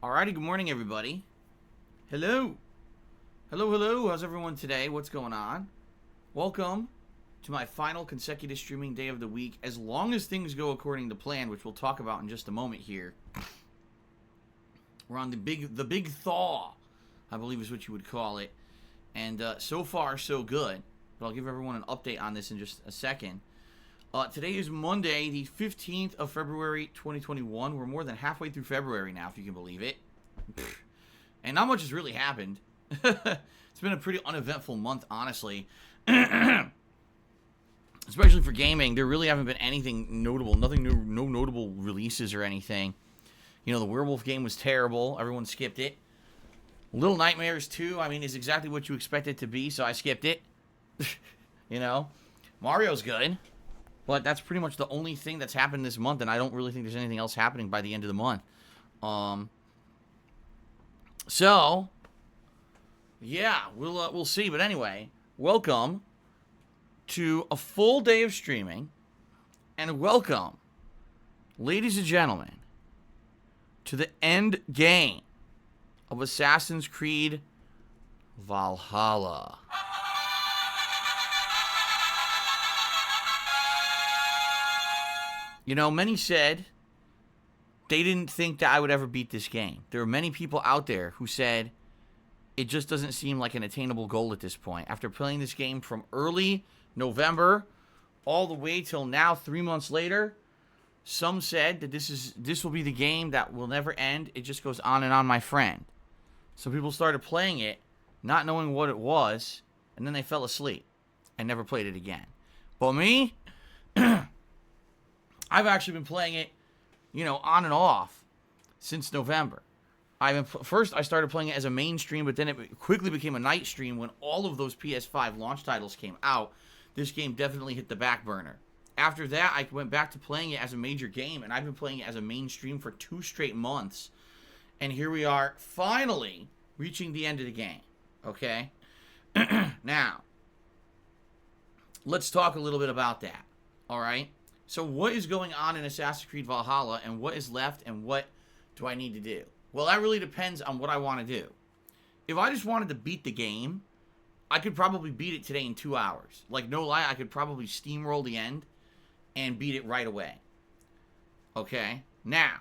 Alrighty, good morning, everybody. Hello. Hello. How's everyone today? What's going on? Welcome to my final consecutive streaming day of the week, as long as things go according to plan, which we'll talk about in just a moment here. We're on the big thaw, I believe is what you would call it. And so far, so good. But I'll give everyone an update on this in just a second. Today is Monday, the 15th of February, 2021. We're more than halfway through February now, if you can believe it. And not much has really happened. It's been a pretty uneventful month, honestly. Especially for gaming. There really haven't been anything notable. Nothing new, no notable releases or anything. You know, the Werewolf game was terrible. Everyone skipped it. Little Nightmares 2, I mean, is exactly what you expect it to be, so I skipped it. You know? Mario's good. But that's pretty much the only thing that's happened this month, and I don't really think there's anything else happening by the end of the month. So, yeah, we'll see. But anyway, welcome to a full day of streaming, and welcome, ladies and gentlemen, to the end game of Assassin's Creed Valhalla. You know, many said they didn't think that I would ever beat this game. There are many people out there who said it just doesn't seem like an attainable goal at this point. After playing this game from early November all the way till now, 3 months later, some said that this will be the game that will never end. It just goes on and on, my friend. So people started playing it, not knowing what it was, and then they fell asleep and never played it again. But me, I've actually been playing it, you know, on and off since November. First, I started playing it as a main stream, but then it quickly became a night stream when all of those PS5 launch titles came out. This game definitely hit the back burner. After that, I went back to playing it as a major game, and I've been playing it as a main stream for 2 straight months. And here we are, finally reaching the end of the game. Okay? Now, let's talk a little bit about that. All right? So what is going on in Assassin's Creed Valhalla, and what is left, and what do I need to do? Well, that really depends on what I want to do. If I just wanted to beat the game, I could probably beat it today in 2 hours. Like, no lie, I could probably steamroll the end and beat it right away. Okay? Now,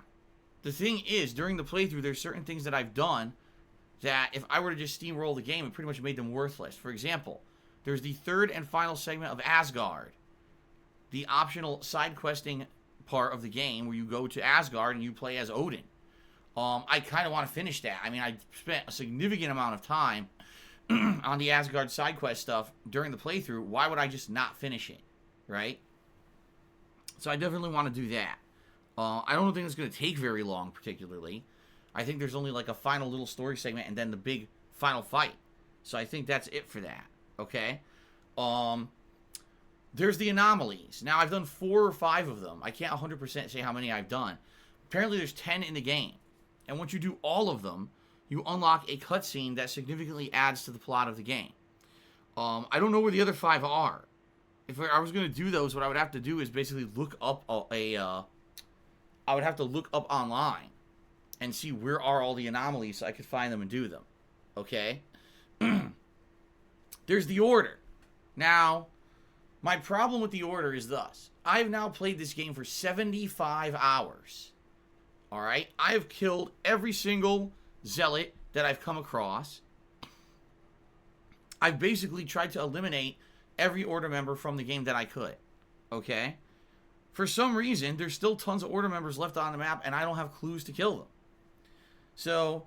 the thing is, during the playthrough, there's certain things that I've done that if I were to just steamroll the game, it pretty much made them worthless. For example, there's the third and final segment of Asgard. The optional side questing part of the game where you go to Asgard and you play as Odin. I kind of want to finish that. I mean, I spent a significant amount of time on the Asgard side quest stuff during the playthrough. Why would I just not finish it, right? So I definitely want to do that. I don't think it's going to take very long, particularly. I think there's only like a final little story segment and then the big final fight. So I think that's it for that, okay? There's the Anomalies. Now, I've done 4 or 5 of them. I can't 100% say how many I've done. Apparently, there's 10 in the game. And once you do all of them, you unlock a cutscene that significantly adds to the plot of the game. I don't know where the other 5 are. If I was going to do those, what I would have to do is basically look up I would have to look up online and see where are all the anomalies so I could find them and do them. Okay? There's the Order. Now, my problem with the Order is thus. I've now played this game for 75 hours. Alright? I have killed every single zealot that I've come across. I've basically tried to eliminate every Order member from the game that I could. Okay? For some reason, there's still tons of Order members left on the map, and I don't have clues to kill them. So,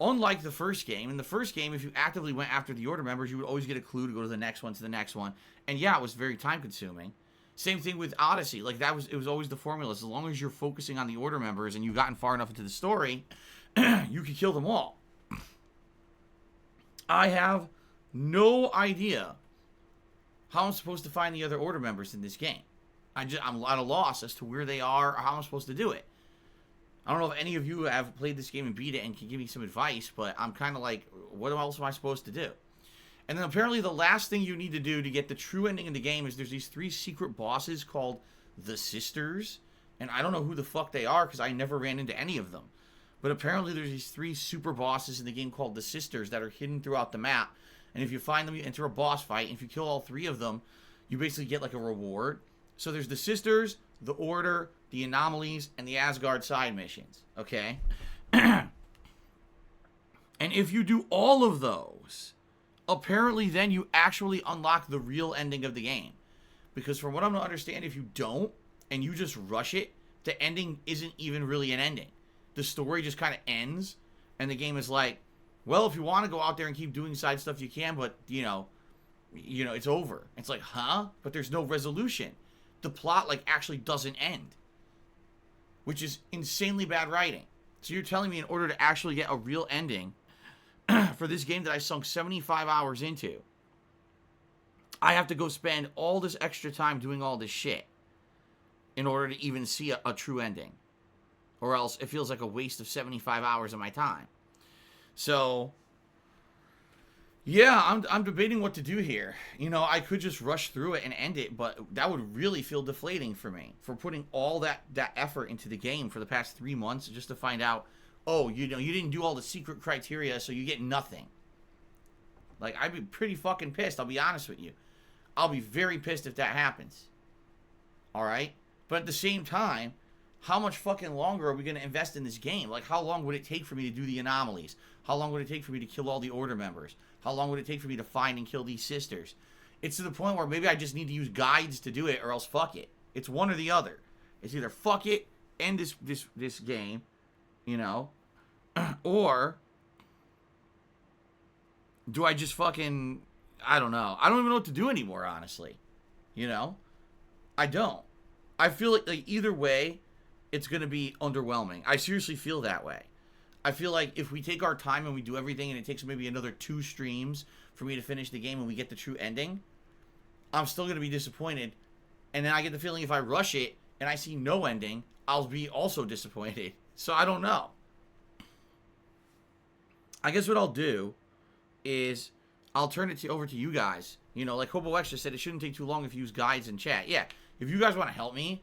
unlike the first game, in the first game, if you actively went after the Order members, you would always get a clue to go to the next one, And yeah, it was very time-consuming. Same thing with Odyssey. Like, it was always the formula. As long as you're focusing on the Order members and you've gotten far enough into the story, you can kill them all. I have no idea how I'm supposed to find the other Order members in this game. I'm at a loss as to where they are or how I'm supposed to do it. I don't know if any of you have played this game and beat it and can give me some advice, but I'm kind of like, what else am I supposed to do? And then apparently the last thing you need to do to get the true ending of the game is there's these 3 secret bosses called the Sisters. And I don't know who the fuck they are because I never ran into any of them. But apparently there's these 3 super bosses in the game called the Sisters that are hidden throughout the map. And if you find them, you enter a boss fight. And if you kill all 3 of them, you basically get like a reward. So there's the Sisters, the Order, the Anomalies, and the Asgard side missions. Okay? And if you do all of those, apparently then you actually unlock the real ending of the game. Because from what I'm going to understand, if you don't, and you just rush it, the ending isn't even really an ending. The story just kind of ends, and the game is like, well, if you want to go out there and keep doing side stuff, you can, but, you know, it's over. It's like, huh? But there's no resolution. The plot, like, actually doesn't end. Which is insanely bad writing. So you're telling me in order to actually get a real ending for this game that I sunk 75 hours into, I have to go spend all this extra time doing all this shit in order to even see a true ending. Or else it feels like a waste of 75 hours of my time. So, yeah, I'm debating what to do here. You know, I could just rush through it and end it, but that would really feel deflating for me. For putting all that effort into the game for the past 3 months just to find out, oh, you know, you didn't do all the secret criteria, so you get nothing. Like, I'd be pretty fucking pissed, I'll be honest with you. I'll be very pissed if that happens. Alright? But at the same time, how much fucking longer are we going to invest in this game? Like, how long would it take for me to do the anomalies? How long would it take for me to kill all the Order members? How long would it take for me to find and kill these Sisters? It's to the point where maybe I just need to use guides to do it, or else fuck it. It's one or the other. It's either fuck it, end this game, you know, or do I just fucking, I don't know. I don't even know what to do anymore, honestly. You know? I don't. I feel like either way, it's going to be underwhelming. I seriously feel that way. I feel like if we take our time and we do everything and it takes maybe another 2 streams for me to finish the game and we get the true ending, I'm still going to be disappointed. And then I get the feeling if I rush it and I see no ending, I'll be also disappointed. So I don't know. I guess what I'll do is I'll turn it over to you guys. You know, like Hobo Extra said, it shouldn't take too long if you use guides and chat. Yeah, if you guys want to help me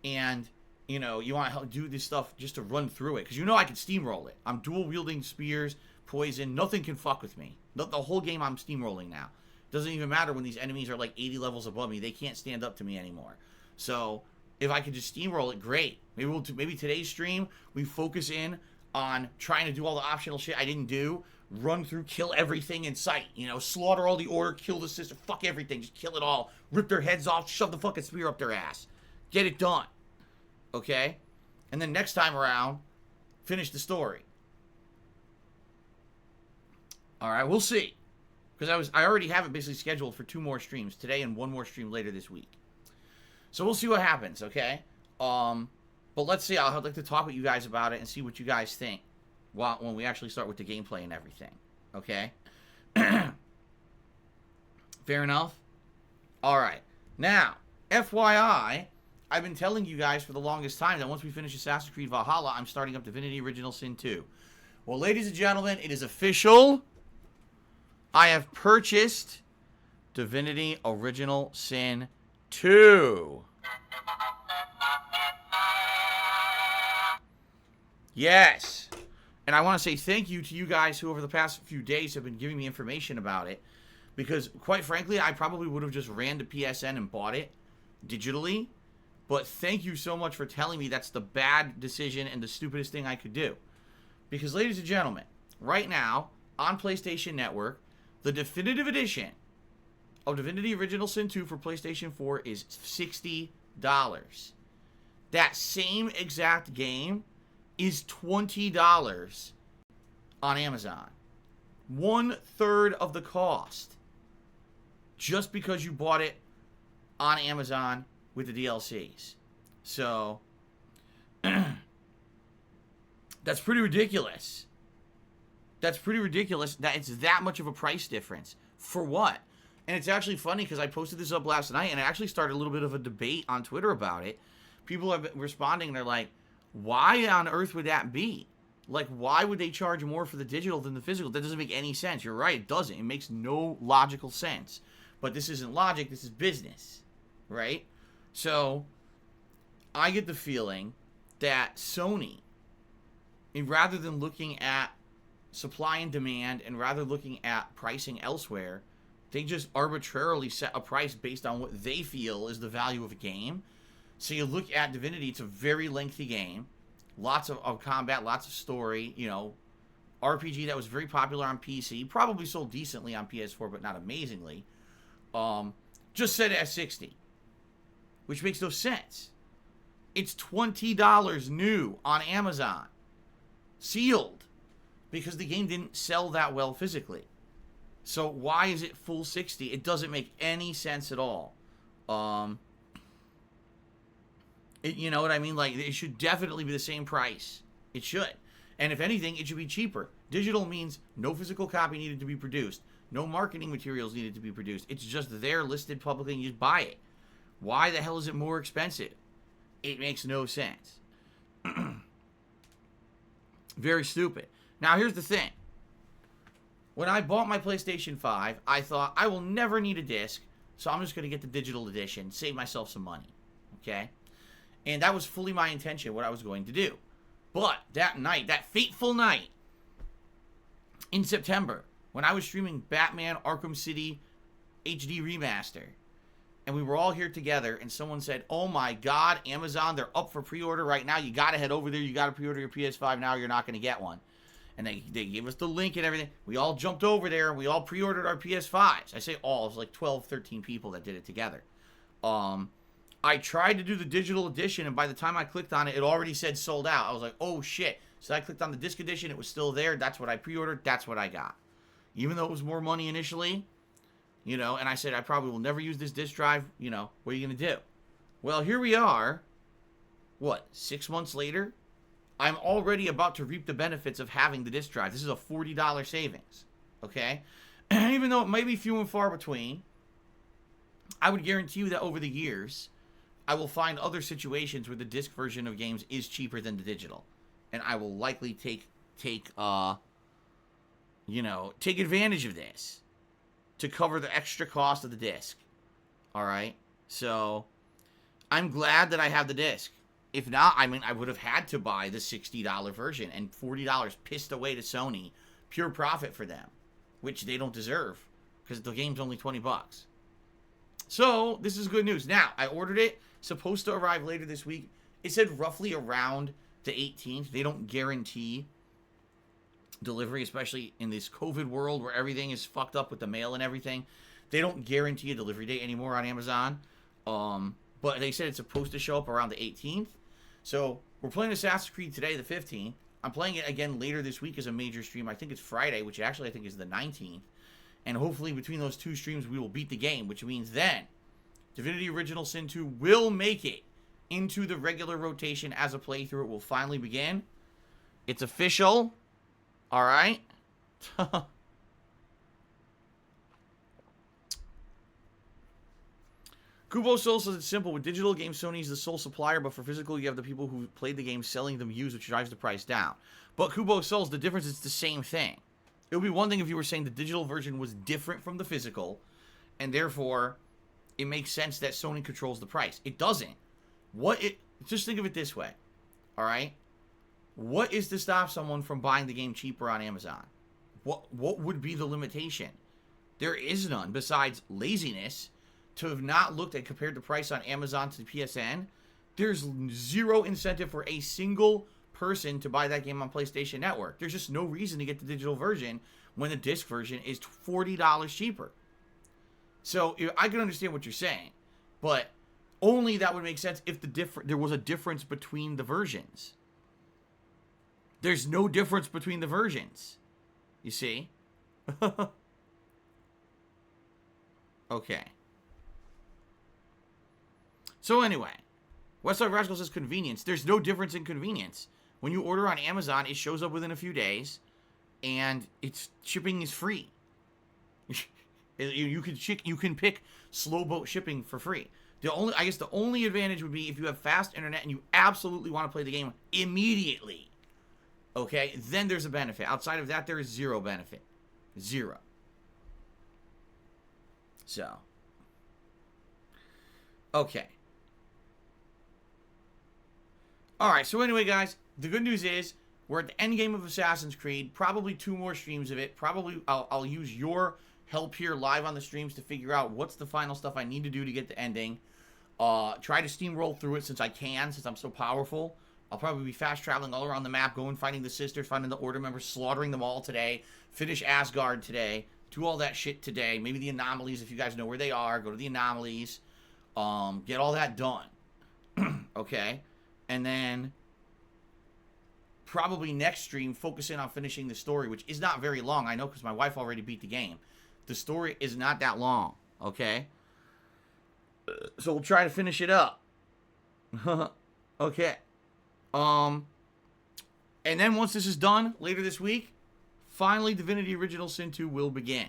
and, you know, you want to help do this stuff just to run through it. Because you know I can steamroll it. I'm dual-wielding spears, poison. Nothing can fuck with me. The whole game I'm steamrolling now. Doesn't even matter when these enemies are like 80 levels above me. They can't stand up to me anymore. So if I could just steamroll it, great. Maybe today's stream, we focus in on trying to do all the optional shit I didn't do. Run through, kill everything in sight. You know, slaughter all the Order, kill the Sister, fuck everything. Just kill it all. Rip their heads off, shove the fucking spear up their ass. Get it done. Okay? And then next time around, finish the story. Alright, we'll see. Because I already have it basically scheduled for 2 more streams. Today and 1 more stream later this week. So we'll see what happens, okay? But let's see. I'd like to talk with you guys about it and see what you guys think when we actually start with the gameplay and everything. Okay? Fair enough? Alright. Now, FYI, I've been telling you guys for the longest time that once we finish Assassin's Creed Valhalla, I'm starting up Divinity Original Sin 2. Well, ladies and gentlemen, it is official. I have purchased Divinity Original Sin 2. Yes. And I want to say thank you to you guys who over the past few days have been giving me information about it. Because, quite frankly, I probably would have just ran to PSN and bought it digitally. But thank you so much for telling me that's the bad decision and the stupidest thing I could do. Because, ladies and gentlemen, right now, on PlayStation Network, the definitive edition of Divinity Original Sin 2 for PlayStation 4 is $60. That same exact game is $20 on Amazon. 1/3 of the cost. Just because you bought it on Amazon with the DLCs. So, that's pretty ridiculous. That's pretty ridiculous that it's that much of a price difference. For what? And it's actually funny because I posted this up last night and it actually started a little bit of a debate on Twitter about it. People have been responding and they're like, why on earth would that be? Like, why would they charge more for the digital than the physical? That doesn't make any sense. You're right, it doesn't. It makes no logical sense. But this isn't logic, this is business. Right? So, I get the feeling that Sony And rather than looking at supply and demand and rather looking at pricing elsewhere, they just arbitrarily set a price based on what they feel is the value of a game. So you look at Divinity, it's a very lengthy game. Lots of combat, lots of story, you know, RPG that was very popular on PC, probably sold decently on PS4, but not amazingly. Just set it at $60, which makes no sense. It's $20 new on Amazon, sealed, because the game didn't sell that well physically. So why is it full 60? It doesn't make any sense at all. You know what I mean? Like, it should definitely be the same price. It should. And if anything, it should be cheaper. Digital means no physical copy needed to be produced. No marketing materials needed to be produced. It's just there, listed publicly, and you just buy it. Why the hell is it more expensive? It makes no sense. Very stupid. Now, here's the thing. When I bought my PlayStation 5, I thought, I will never need a disc, so I'm just going to get the digital edition, save myself some money. Okay? And that was fully my intention, what I was going to do. But that night, that fateful night, in September, when I was streaming Batman Arkham City HD Remaster, and we were all here together, and someone said, oh my god, Amazon, they're up for pre-order right now, you gotta head over there, you gotta pre-order your PS5 now, you're not gonna get one. And they gave us the link and everything. We all jumped over there, and we all pre-ordered our PS5s. I say all, it was like 12, 13 people that did it together. I tried to do the digital edition, and by the time I clicked on it, it already said sold out. I was like, oh shit. So I clicked on the disc edition, it was still there, that's what I pre-ordered, that's what I got. Even though it was more money initially, you know, and I said I probably will never use this disc drive, you know, what are you going to do? Well, here we are, what, 6 months later? I'm already about to reap the benefits of having the disc drive. This is a $40 savings, okay? And even though it may be few and far between, I would guarantee you that over the years, I will find other situations where the disc version of games is cheaper than the digital. And I will likely take advantage of this to cover the extra cost of the disc. All right? So, I'm glad that I have the disc. If not, I mean, I would have had to buy the $60 version and $40 pissed away to Sony. Pure profit for them, which they don't deserve because the game's only $20. So, this is good news. Now, I ordered it. Supposed to arrive later this week. It said roughly around the 18th. They don't guarantee delivery, especially in this COVID world where everything is fucked up with the mail and everything. They don't guarantee a delivery date anymore on Amazon. But they said it's supposed to show up around the 18th. So, we're playing Assassin's Creed today, the 15th. I'm playing it again later this week as a major stream. I think it's Friday, which actually I think is the 19th. And hopefully between those two streams, we will beat the game, which means then Divinity Original Sin 2 will make it into the regular rotation as a playthrough. It will finally begin. It's official. All right. Kubo Soul says it's simple. With digital games, Sony is the sole supplier, but for physical, you have the people who played the game selling them used, which drives the price down. But Kubo Souls, the difference is the same thing. It would be one thing if you were saying the digital version was different from the physical, and therefore it makes sense that Sony controls the price. It doesn't. Just think of it this way. All right? What is to stop someone from buying the game cheaper on Amazon? What would be the limitation? There is none besides laziness. To have not looked at compared the price on Amazon to PSN, there's zero incentive for a single person to buy that game on PlayStation Network. There's just no reason to get the digital version when the disc version is $40 cheaper. So I can understand what you're saying, but only that would make sense if there was a difference between the versions. There's no difference between the versions. You see? Okay. So anyway, Westside Rascal says convenience. There's no difference in convenience. When you order on Amazon, it shows up within a few days, and shipping is free. You can pick slow boat shipping for free. The only advantage would be if you have fast internet and you absolutely want to play the game immediately. Okay, then there's a benefit. Outside of that, there is zero benefit. Zero. So. Okay. Alright, so anyway, guys, the good news is We're at the end game of Assassin's Creed. Probably 2 more streams of it. Probably I'll use your help here live on the streams to figure out what's the final stuff I need to do to get the ending. Try to steamroll through it since I'm so powerful. I'll probably be fast traveling all around the map, going, finding the sisters, finding the Order members, slaughtering them all today. Finish Asgard today. Do all that shit today. Maybe the Anomalies, if you guys know where they are. Go to the Anomalies. Get all that done. Okay? And then probably next stream, focus in on finishing the story, which is not very long. I know because my wife already beat the game. The story is not that long. Okay? So we'll try to finish it up. Okay. And then once this is done, later this week, finally Divinity Original Sin 2 will begin.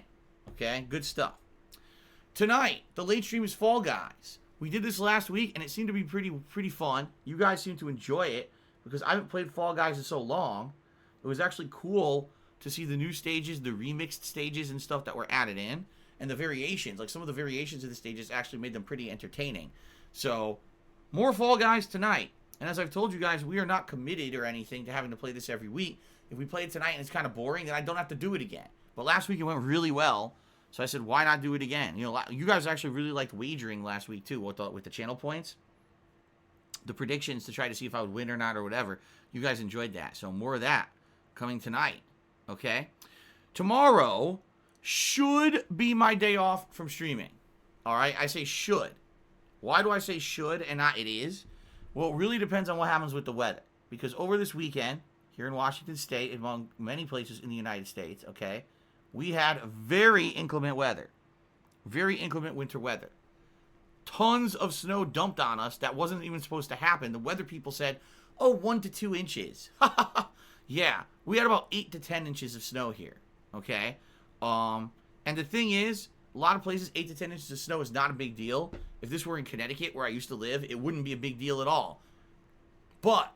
Okay? Good stuff. Tonight, the late stream is Fall Guys. We did this last week, and it seemed to be pretty fun. You guys seem to enjoy it, because I haven't played Fall Guys in so long. It was actually cool to see the new stages, the remixed stages and stuff that were added in, and the variations. Like, some of the variations of the stages actually made them pretty entertaining. So, more Fall Guys tonight. And as I've told you guys, we are not committed or anything to having to play this every week. If we play it tonight and it's kind of boring, then I don't have to do it again. But last week it went really well, so I said, why not do it again? You know, you guys actually really liked wagering last week too with the channel points. The predictions to try to see if I would win or not or whatever. You guys enjoyed that. So more of that coming tonight. Okay? Tomorrow should be my day off from streaming. Alright? I say should. Why do I say should and not it is? Well, it really depends on what happens with the weather. Because over this weekend, here in Washington State, among many places in the United States, okay, we had very inclement weather. Very inclement winter weather. Tons of snow dumped on us that wasn't even supposed to happen. The weather people said, oh, 1 to 2 inches. Yeah, we had about 8 to 10 inches of snow here, okay? And the thing is, a lot of places, 8 to 10 inches of snow is not a big deal. If this were in Connecticut, where I used to live, it wouldn't be a big deal at all. But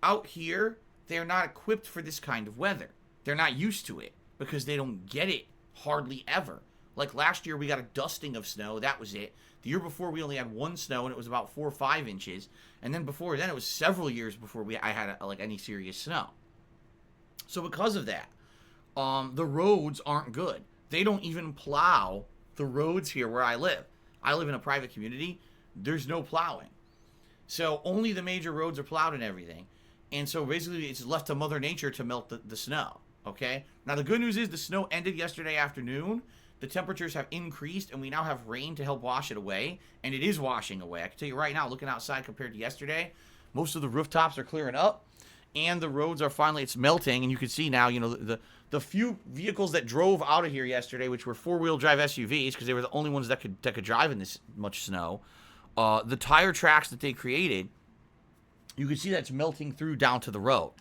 out here, they're not equipped for this kind of weather. They're not used to it because they don't get it hardly ever. Like last year, we got a dusting of snow. That was it. The year before, we only had 1 snow, and it was about 4 or 5 inches. And then before then, it was several years before I had like any serious snow. So because of that, the roads aren't good. They don't even plow the roads here where I live. I live in a private community. There's no plowing. So only the major roads are plowed and everything. And so basically it's left to Mother Nature to melt the snow. Okay? Now the good news is the snow ended yesterday afternoon. The temperatures have increased and we now have rain to help wash it away. And it is washing away. I can tell you right now, looking outside compared to yesterday, most of the rooftops are clearing up. And the roads are finally, it's melting. And you can see now, you know, the few vehicles that drove out of here yesterday, which were 4-wheel drive SUVs, because they were the only ones that could drive in this much snow. The tire tracks that they created, you can see that's melting through down to the road.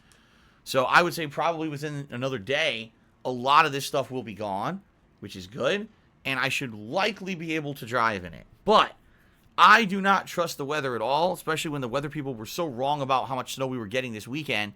So I would say probably within another day, a lot of this stuff will be gone, which is good. And I should likely be able to drive in it. But I do not trust the weather at all, especially when the weather people were so wrong about how much snow we were getting this weekend.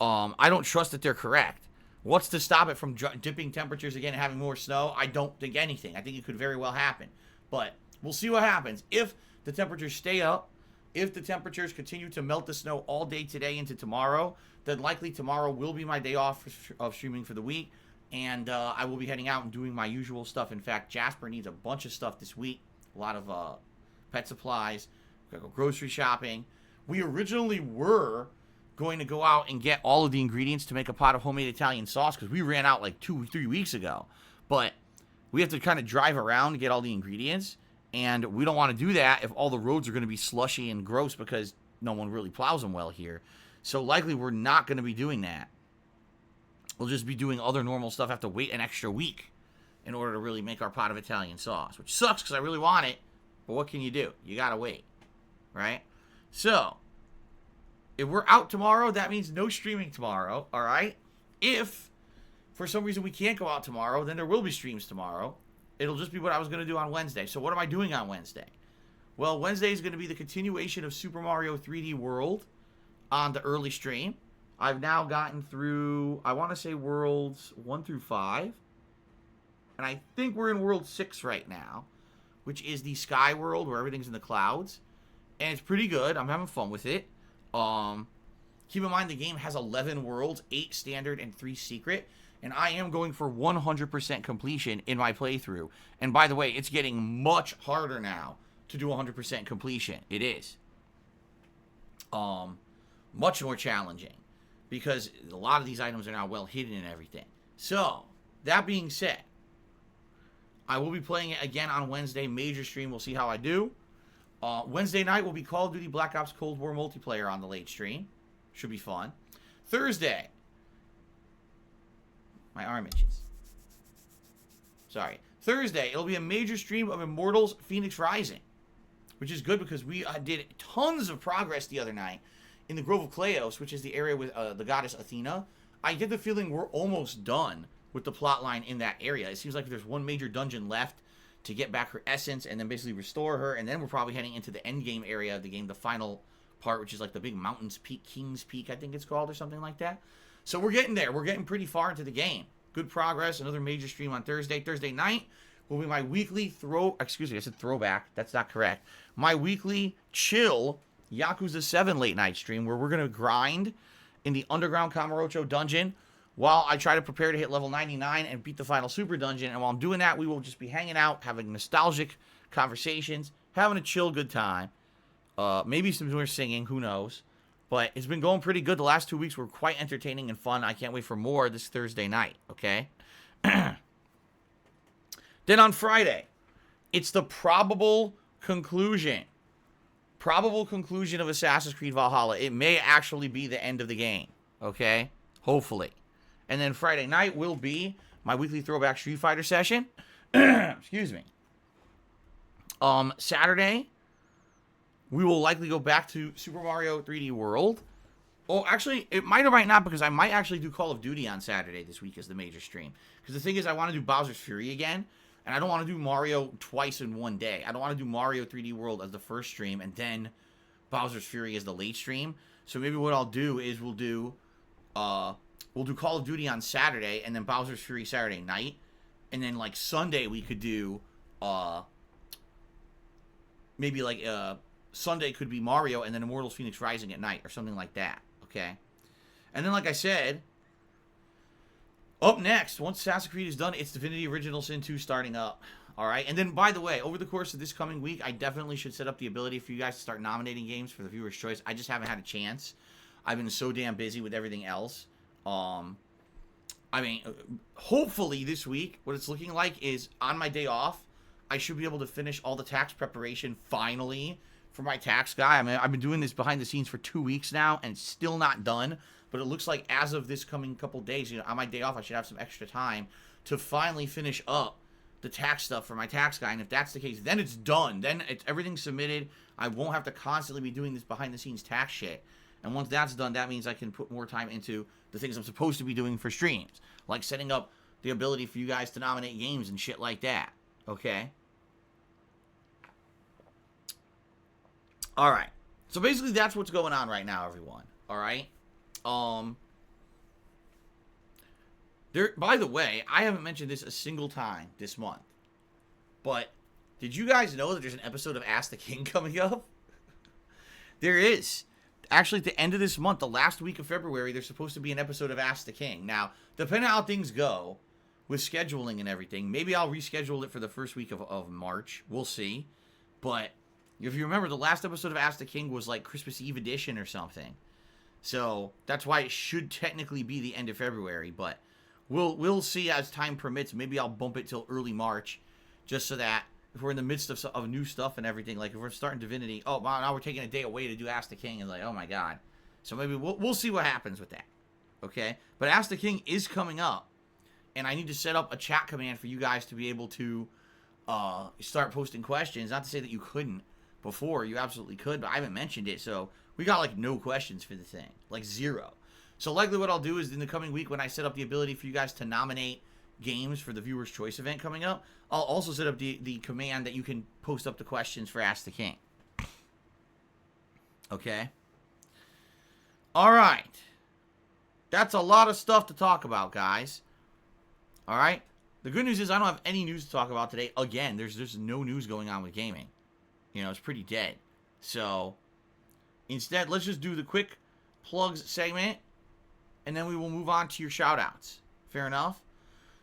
I don't trust that they're correct. What's to stop it from dipping temperatures again and having more snow? I don't think anything. I think it could very well happen. But we'll see what happens. If the temperatures stay up, if the temperatures continue to melt the snow all day today into tomorrow, then likely tomorrow will be my day off of streaming for the week. And I will be heading out and doing my usual stuff. In fact, Jasper needs a bunch of stuff this week. A lot of pet supplies. We're going to go grocery shopping. We originally were going to go out and get all of the ingredients to make a pot of homemade Italian sauce because we ran out like 2-3 weeks ago. But we have to kind of drive around to get all the ingredients, and we don't want to do that if all the roads are going to be slushy and gross because no one really plows them well here. So likely we're not going to be doing that. We'll just be doing other normal stuff. Have to wait an extra week in order to really make our pot of Italian sauce, which sucks because I really want it. But what can you do? You got to wait, right? So if we're out tomorrow, that means no streaming tomorrow, all right? If for some reason we can't go out tomorrow, then there will be streams tomorrow. It'll just be what I was going to do on Wednesday. So what am I doing on Wednesday? Well, Wednesday is going to be the continuation of Super Mario 3D World on the early stream. I've now gotten through, I want to say worlds 1 through 5. And I think we're in world 6 right now, which is the sky world where everything's in the clouds. And it's pretty good. I'm having fun with it. Keep in mind the game has 11 worlds, 8 standard, and 3 secret. And I am going for 100% completion in my playthrough. And by the way, it's getting much harder now to do 100% completion. It is. Much more challenging. Because a lot of these items are now well hidden and everything. So, that being said, I will be playing it again on Wednesday. Major stream. We'll see how I do. Wednesday night will be Call of Duty Black Ops Cold War multiplayer on the late stream. Should be fun. Thursday. My arm itches. Sorry. Thursday, it'll be a major stream of Immortals Phoenix Rising. Which is good because we did tons of progress the other night in the Grove of Kleos, which is the area with the goddess Athena. I get the feeling we're almost done with the plot line in that area. It seems like there's one major dungeon left to get back her essence and then basically restore her. And then we're probably heading into the end game area of the game, the final part, which is like the big mountains peak, King's Peak, I think it's called, or something like that. So we're getting there. We're getting pretty far into the game. Good progress. Another major stream on Thursday. Thursday night will be my weekly I said throwback. That's not correct. My weekly chill Yakuza 7 late night stream where we're going to grind in the underground Kamurocho dungeon while I try to prepare to hit level 99 and beat the final super dungeon. And while I'm doing that, we will just be hanging out, having nostalgic conversations, having a chill good time. Maybe some more singing, who knows. But it's been going pretty good. The last 2 weeks were quite entertaining and fun. I can't wait for more this Thursday night, okay? Then on Friday, it's the probable conclusion. Probable conclusion of Assassin's Creed Valhalla. It may actually be the end of the game, okay? Hopefully. And then Friday night will be my weekly throwback Street Fighter session. Excuse me. Saturday, we will likely go back to Super Mario 3D World. Oh, actually, it might or might not, because I might actually do Call of Duty on Saturday this week as the major stream. Because the thing is, I want to do Bowser's Fury again, and I don't want to do Mario twice in one day. I don't want to do Mario 3D World as the first stream, and then Bowser's Fury as the late stream. So maybe what I'll do is we'll do Call of Duty on Saturday, and then Bowser's Fury Saturday night. And then, like, Sunday we could do, maybe, like, Sunday could be Mario, and then Immortals Phoenix Rising at night, or something like that, okay? And then, like I said, up next, once Assassin's Creed is done, it's Divinity Original Sin 2 starting up, alright? And then, by the way, over the course of this coming week, I definitely should set up the ability for you guys to start nominating games for the viewer's choice. I just haven't had a chance. I've been so damn busy with everything else. I mean, hopefully this week, what it's looking like is, on my day off, I should be able to finish all the tax preparation, finally, for my tax guy. I mean, I've been doing this behind the scenes for 2 weeks now, and it's still not done. But it looks like as of this coming couple days, you know, on my day off, I should have some extra time to finally finish up the tax stuff for my tax guy. And if that's the case, then it's done. Then everything's submitted. I won't have to constantly be doing this behind the scenes tax shit. And once that's done, that means I can put more time into the things I'm supposed to be doing for streams, like setting up the ability for you guys to nominate games and shit like that. Okay? Alright, so basically that's what's going on right now, everyone. Alright? By the way, I haven't mentioned this a single time this month, but did you guys know that there's an episode of Ask the King coming up? There is. Actually, at the end of this month, the last week of February, there's supposed to be an episode of Ask the King. Now, depending on how things go with scheduling and everything, maybe I'll reschedule it for the first week of March. We'll see. But if you remember, the last episode of Ask the King was like Christmas Eve edition or something. So that's why it should technically be the end of February. But we'll see as time permits. Maybe I'll bump it till early March, just so that if we're in the midst of new stuff and everything, like if we're starting Divinity, oh wow, now we're taking a day away to do Ask the King, and like, oh my god. So maybe we'll see what happens with that. Okay, but Ask the King is coming up, and I need to set up a chat command for you guys to be able to start posting questions. Not to say that you couldn't before, you absolutely could, but I haven't mentioned it, so we got like no questions for the thing, like zero. So likely what I'll do is in the coming week, when I set up the ability for you guys to nominate games for the viewer's choice event coming up, I'll also set up the command that you can post up the questions for Ask the King. Okay? Alright. That's a lot of stuff to talk about, guys. Alright? The good news is I don't have any news to talk about today. Again, there's no news going on with gaming. You know, it's pretty dead. So, instead, let's just do the quick plugs segment, and then we will move on to your shout-outs. Fair enough?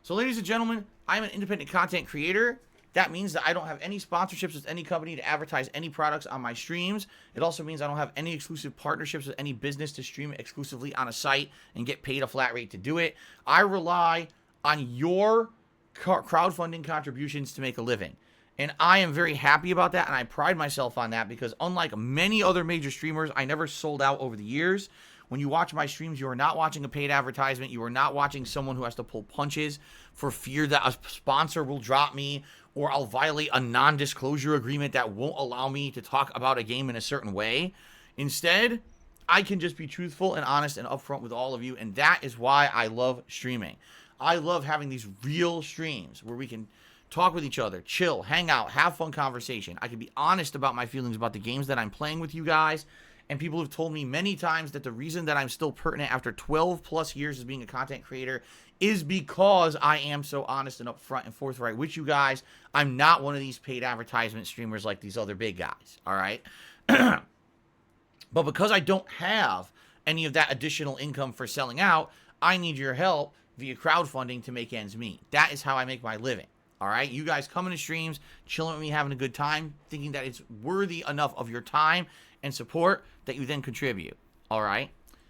So, ladies and gentlemen, I'm an independent content creator. That means that I don't have any sponsorships with any company to advertise any products on my streams. It also means I don't have any exclusive partnerships with any business to stream it exclusively on a site and get paid a flat rate to do it. I rely on your crowdfunding contributions to make a living. And I am very happy about that, and I pride myself on that because unlike many other major streamers, I never sold out over the years. When you watch my streams, you are not watching a paid advertisement. You are not watching someone who has to pull punches for fear that a sponsor will drop me or I'll violate a non-disclosure agreement that won't allow me to talk about a game in a certain way. Instead, I can just be truthful and honest and upfront with all of you, and that is why I love streaming. I love having these real streams where we can talk with each other, chill, hang out, have fun conversation. I can be honest about my feelings about the games that I'm playing with you guys, and people have told me many times that the reason that I'm still pertinent after 12 plus years as being a content creator is because I am so honest and upfront and forthright with you guys. I'm not one of these paid advertisement streamers like these other big guys, all right? But because I don't have any of that additional income for selling out, I need your help via crowdfunding to make ends meet. That is how I make my living, all right? You guys coming to streams, chilling with me, having a good time, thinking that it's worthy enough of your time and support that you then contribute, all right?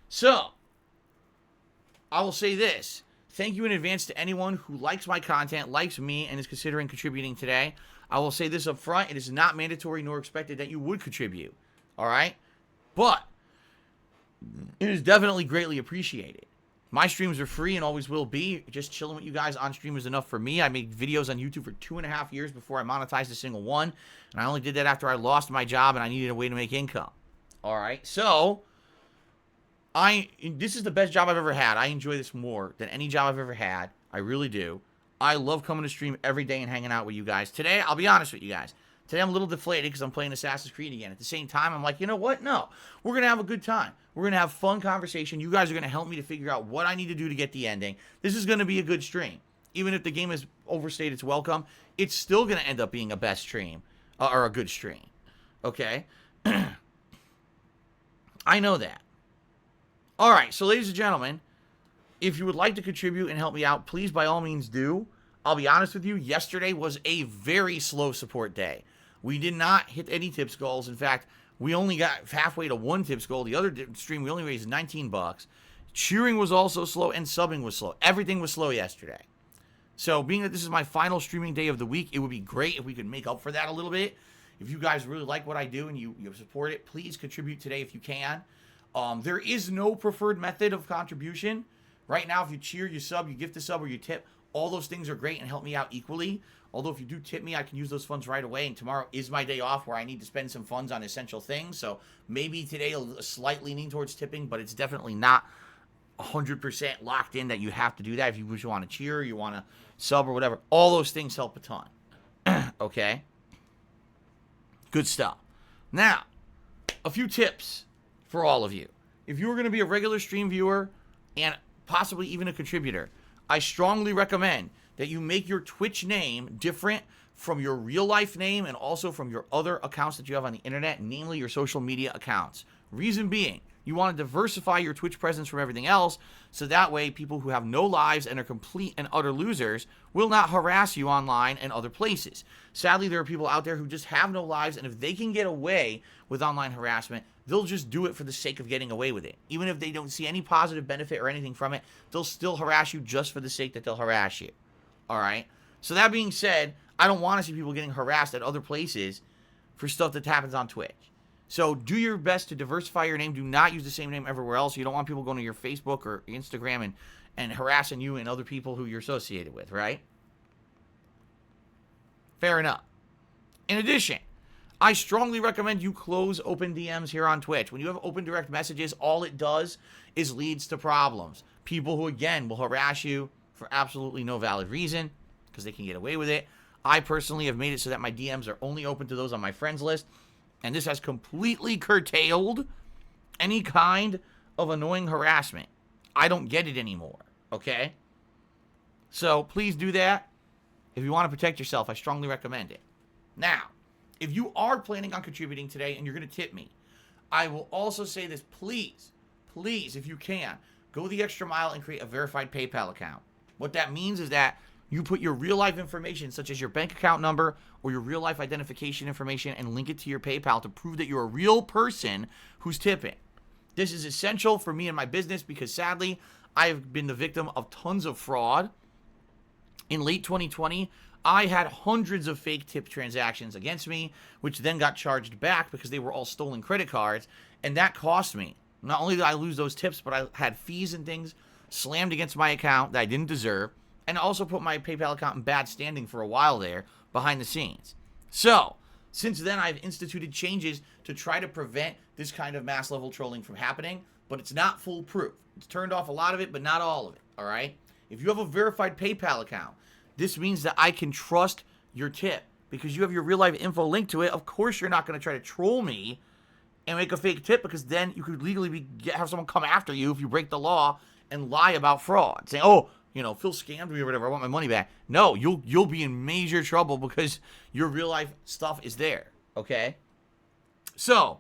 So, I will say this. Thank you in advance to anyone who likes my content, likes me, and is considering contributing today. I will say this up front. It is not mandatory nor expected that you would contribute, all right? But it is definitely greatly appreciated. My streams are free and always will be. Just chilling with you guys on stream is enough for me. I made videos on YouTube for 2.5 years before I monetized a single one. And I only did that after I lost my job and I needed a way to make income. All right. So, this is the best job I've ever had. I enjoy this more than any job I've ever had. I really do. I love coming to stream every day and hanging out with you guys. Today, I'll be honest with you guys. Today, I'm a little deflated because I'm playing Assassin's Creed again. At the same time, I'm like, you know what? No. We're going to have a good time. We're going to have fun conversation. You guys are going to help me to figure out what I need to do to get the ending. This is going to be a good stream. Even if the game has overstayed its welcome, it's still going to end up being a best stream. Or a good stream. Okay? I know that. All right, so ladies and gentlemen, if you would like to contribute and help me out, please by all means do. I'll be honest with you, yesterday was a very slow support day. We did not hit any tips goals. In fact, we only got halfway to one tips goal. The other stream, we only raised $19. Cheering was also slow, and subbing was slow. Everything was slow yesterday. So being that this is my final streaming day of the week, it would be great if we could make up for that a little bit. If you guys really like what I do and you support it, please contribute today if you can. There is no preferred method of contribution. Right now, if you cheer, you sub, you gift a sub, or you tip, all those things are great and help me out equally. Although if you do tip me, I can use those funds right away. And tomorrow is my day off where I need to spend some funds on essential things. So maybe today a slight leaning towards tipping, but it's definitely not 100% locked in that you have to do that. If you want to cheer, you want to sub or whatever, all those things help a ton. Okay? Good stuff. Now, a few tips for all of you. If you are going to be a regular stream viewer and possibly even a contributor, I strongly recommend that you make your Twitch name different from your real life name and also from your other accounts that you have on the internet, namely your social media accounts. Reason being, you want to diversify your Twitch presence from everything else, so that way people who have no lives and are complete and utter losers will not harass you online and other places. Sadly, there are people out there who just have no lives, and if they can get away with online harassment, they'll just do it for the sake of getting away with it. Even if they don't see any positive benefit or anything from it, they'll still harass you just for the sake that they'll harass you. All right? So that being said, I don't want to see people getting harassed at other places for stuff that happens on Twitch. So do your best to diversify your name. Do not use the same name everywhere else. You don't want people going to your Facebook or Instagram and harassing you and other people who you're associated with, right? Fair enough. In addition, I strongly recommend you close open DMs here on Twitch. When you have open direct messages, all it does is leads to problems. People who, again, will harass you for absolutely no valid reason because they can get away with it. I personally have made it so that my DMs are only open to those on my friends list, and this has completely curtailed any kind of annoying harassment. I don't get it anymore, okay? So please do that. If you want to protect yourself, I strongly recommend it. Now, if you are planning on contributing today and you're going to tip me, I will also say this, please, please, if you can, go the extra mile and create a verified PayPal account. What that means is that you put your real-life information, such as your bank account number or your real-life identification information, and link it to your PayPal to prove that you're a real person who's tipping. This is essential for me and my business because, sadly, I've been the victim of tons of fraud. In late 2020, I had hundreds of fake tip transactions against me, which then got charged back because they were all stolen credit cards, and that cost me. Not only did I lose those tips, but I had fees and things slammed against my account that I didn't deserve, and also put my PayPal account in bad standing for a while there behind the scenes. So, since then, I've instituted changes to try to prevent this kind of mass level trolling from happening, but it's not foolproof. It's turned off a lot of it, but not all of it, all right? If you have a verified PayPal account, this means that I can trust your tip because you have your real life info linked to it. Of course, you're not going to try to troll me and make a fake tip because then you could legally have someone come after you if you break the law and lie about fraud, saying, "Oh, Phil scammed me or whatever. I want my money back." No, you'll be in major trouble because your real life stuff is there. Okay, so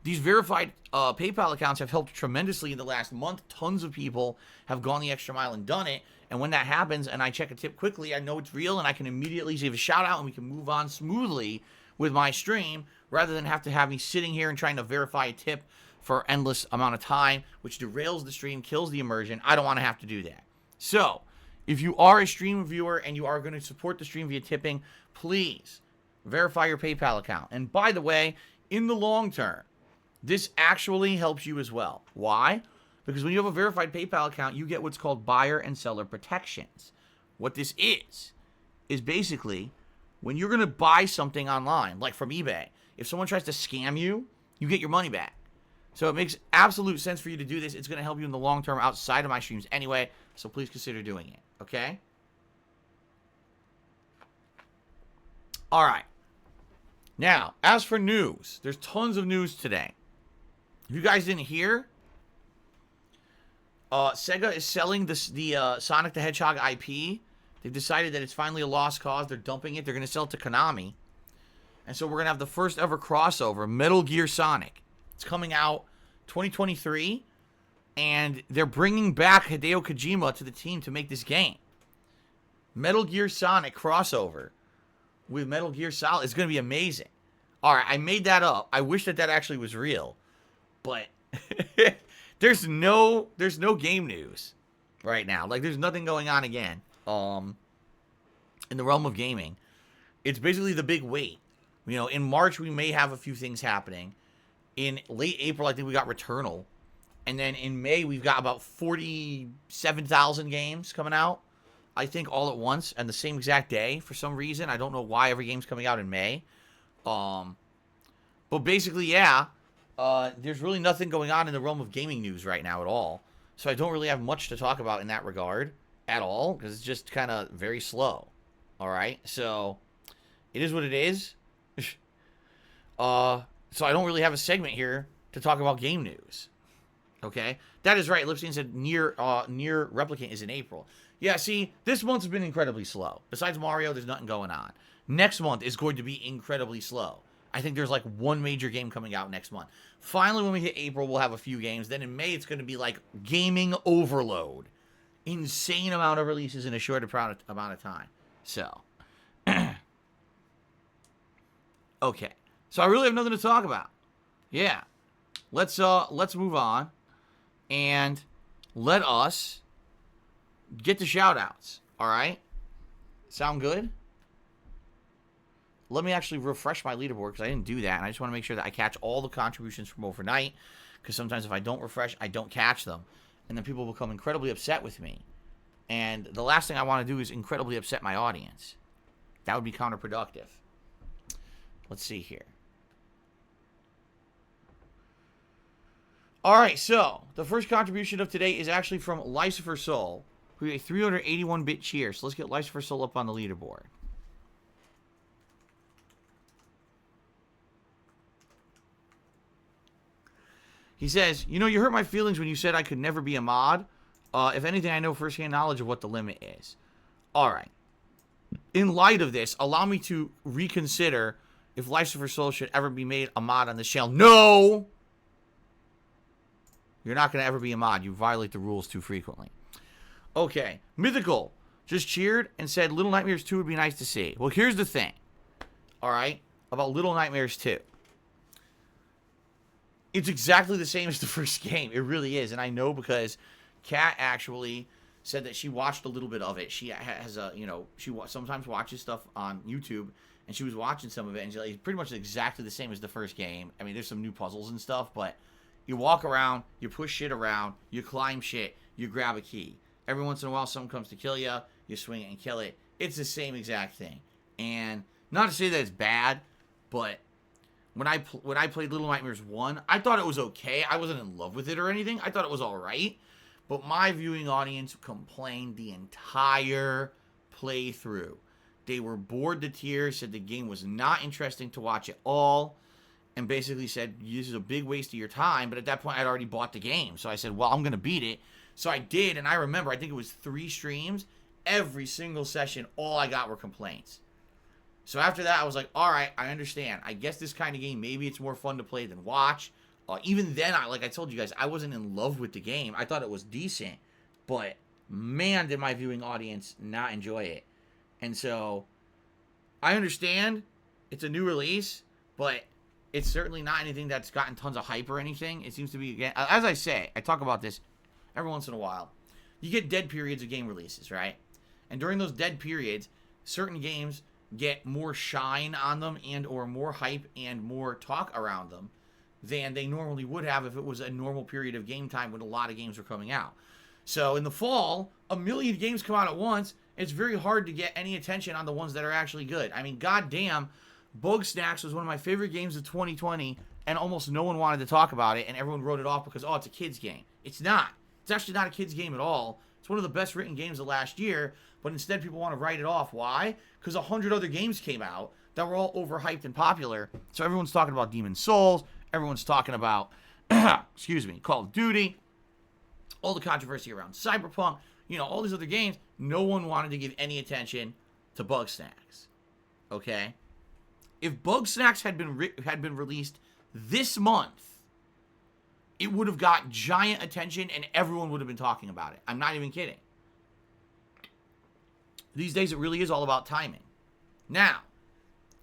these verified PayPal accounts have helped tremendously in the last month. Tons of people have gone the extra mile and done it. And when that happens and I check a tip quickly, I know it's real and I can immediately give a shout out and we can move on smoothly with my stream rather than have me sitting here and trying to verify a tip for endless amount of time, which derails the stream, kills the immersion. I don't want to have to do that. So, if you are a stream viewer and you are going to support the stream via tipping, please verify your PayPal account. And by the way, in the long term, this actually helps you as well. Why? Because when you have a verified PayPal account, you get what's called buyer and seller protections. What this is basically when you're going to buy something online, like from eBay, if someone tries to scam you, you get your money back. So it makes absolute sense for you to do this. It's going to help you in the long term outside of my streams anyway, so please consider doing it, okay? All right. Now, as for news, there's tons of news today. If you guys didn't hear, Sega is selling the Sonic the Hedgehog IP. They've decided that it's finally a lost cause. They're dumping it. They're going to sell it to Konami. And so we're going to have the first ever crossover, Metal Gear Sonic. It's coming out 2023. And they're bringing back Hideo Kojima to the team to make this game. Metal Gear Sonic crossover with Metal Gear Solid is going to be amazing. All right, I made that up. I wish that actually was real. But there's no game news right now. Like, there's nothing going on again in the realm of gaming. It's basically the big wait. In March, we may have a few things happening. In late April, I think we got Returnal. And then in May, we've got about 47,000 games coming out. I think all at once and the same exact day for some reason. I don't know why every game's coming out in May. But basically, yeah. There's really nothing going on in the realm of gaming news right now at all. So I don't really have much to talk about in that regard at all. Because it's just kind of very slow. Alright? So, it is what it is. So I don't really have a segment here to talk about game news. Okay? That is right. Lipstein said Nier Replicant is in April. Yeah, see, this month's been incredibly slow. Besides Mario, there's nothing going on. Next month is going to be incredibly slow. I think there's like one major game coming out next month. Finally, when we hit April, we'll have a few games. Then in May, it's going to be like gaming overload. Insane amount of releases in a short amount of time. So, okay. So I really have nothing to talk about. Yeah. Let's move on. And let us get the shout-outs. Alright? Sound good? Let me actually refresh my leaderboard because I didn't do that. And I just want to make sure that I catch all the contributions from overnight. Because sometimes if I don't refresh, I don't catch them. And then people become incredibly upset with me. And the last thing I want to do is incredibly upset my audience. That would be counterproductive. Let's see here. Alright, so the first contribution of today is actually from Lucifer Soul, who a 381-bit cheer. So let's get Lucifer Soul up on the leaderboard. He says, you hurt my feelings when you said I could never be a mod. If anything, I know firsthand knowledge of what the limit is. Alright. In light of this, allow me to reconsider if Lucifer Soul should ever be made a mod on this channel. No! You're not going to ever be a mod. You violate the rules too frequently. Okay. Mythical just cheered and said Little Nightmares 2 would be nice to see. Well, here's the thing. All right? About Little Nightmares 2. It's exactly the same as the first game. It really is. And I know because Kat actually said that she watched a little bit of it. She has a, she sometimes watches stuff on YouTube, and she was watching some of it, and she's like, it's pretty much exactly the same as the first game. I mean, there's some new puzzles and stuff, but you walk around, you push shit around, you climb shit, you grab a key. Every once in a while, someone comes to kill you, you swing it and kill it. It's the same exact thing. And not to say that it's bad, but when I played Little Nightmares 1, I thought it was okay. I wasn't in love with it or anything. I thought it was all right. But my viewing audience complained the entire playthrough. They were bored to tears, said the game was not interesting to watch at all, and basically said, this is a big waste of your time. But at that point, I'd already bought the game. So I said, well, I'm going to beat it. So I did, and I remember, I think it was 3 streams. Every single session, all I got were complaints. So after that, I was like, all right, I understand. I guess this kind of game, maybe it's more fun to play than watch. Even then, like I told you guys, I wasn't in love with the game. I thought it was decent. But, man, did my viewing audience not enjoy it. And so, I understand it's a new release, but it's certainly not anything that's gotten tons of hype or anything. It seems to be, again, as I say, I talk about this every once in a while. You get dead periods of game releases, right? And during those dead periods, certain games get more shine on them and or more hype and more talk around them than they normally would have if it was a normal period of game time when a lot of games were coming out. So in the fall, a million games come out at once. It's very hard to get any attention on the ones that are actually good. I mean, goddamn, Bugsnax was one of my favorite games of 2020, and almost no one wanted to talk about it, and everyone wrote it off because, oh, it's a kid's game. It's not. It's actually not a kid's game at all. It's one of the best written games of last year, but instead people want to write it off. Why? Because 100 other games came out that were all overhyped and popular. So everyone's talking about Demon's Souls. Everyone's talking about, Call of Duty. All the controversy around Cyberpunk. All these other games. No one wanted to give any attention to Bugsnax. Okay? If Bugsnax had been released this month, it would have got giant attention and everyone would have been talking about it. I'm not even kidding. These days, it really is all about timing. Now,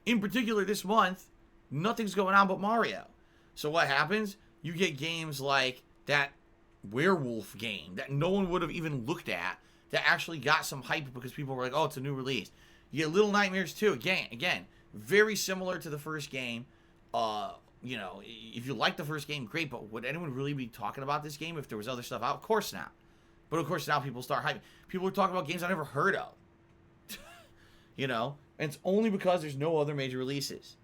in particular this month, nothing's going on but Mario. So what happens? You get games like that werewolf game that no one would have even looked at that actually got some hype because people were like, oh, it's a new release. You get Little Nightmares 2. Again, very similar to the first game. If you like the first game, great, but would anyone really be talking about this game if there was other stuff out? Of course not. But of course now people start hyping. People are talking about games I never heard of. And it's only because there's no other major releases.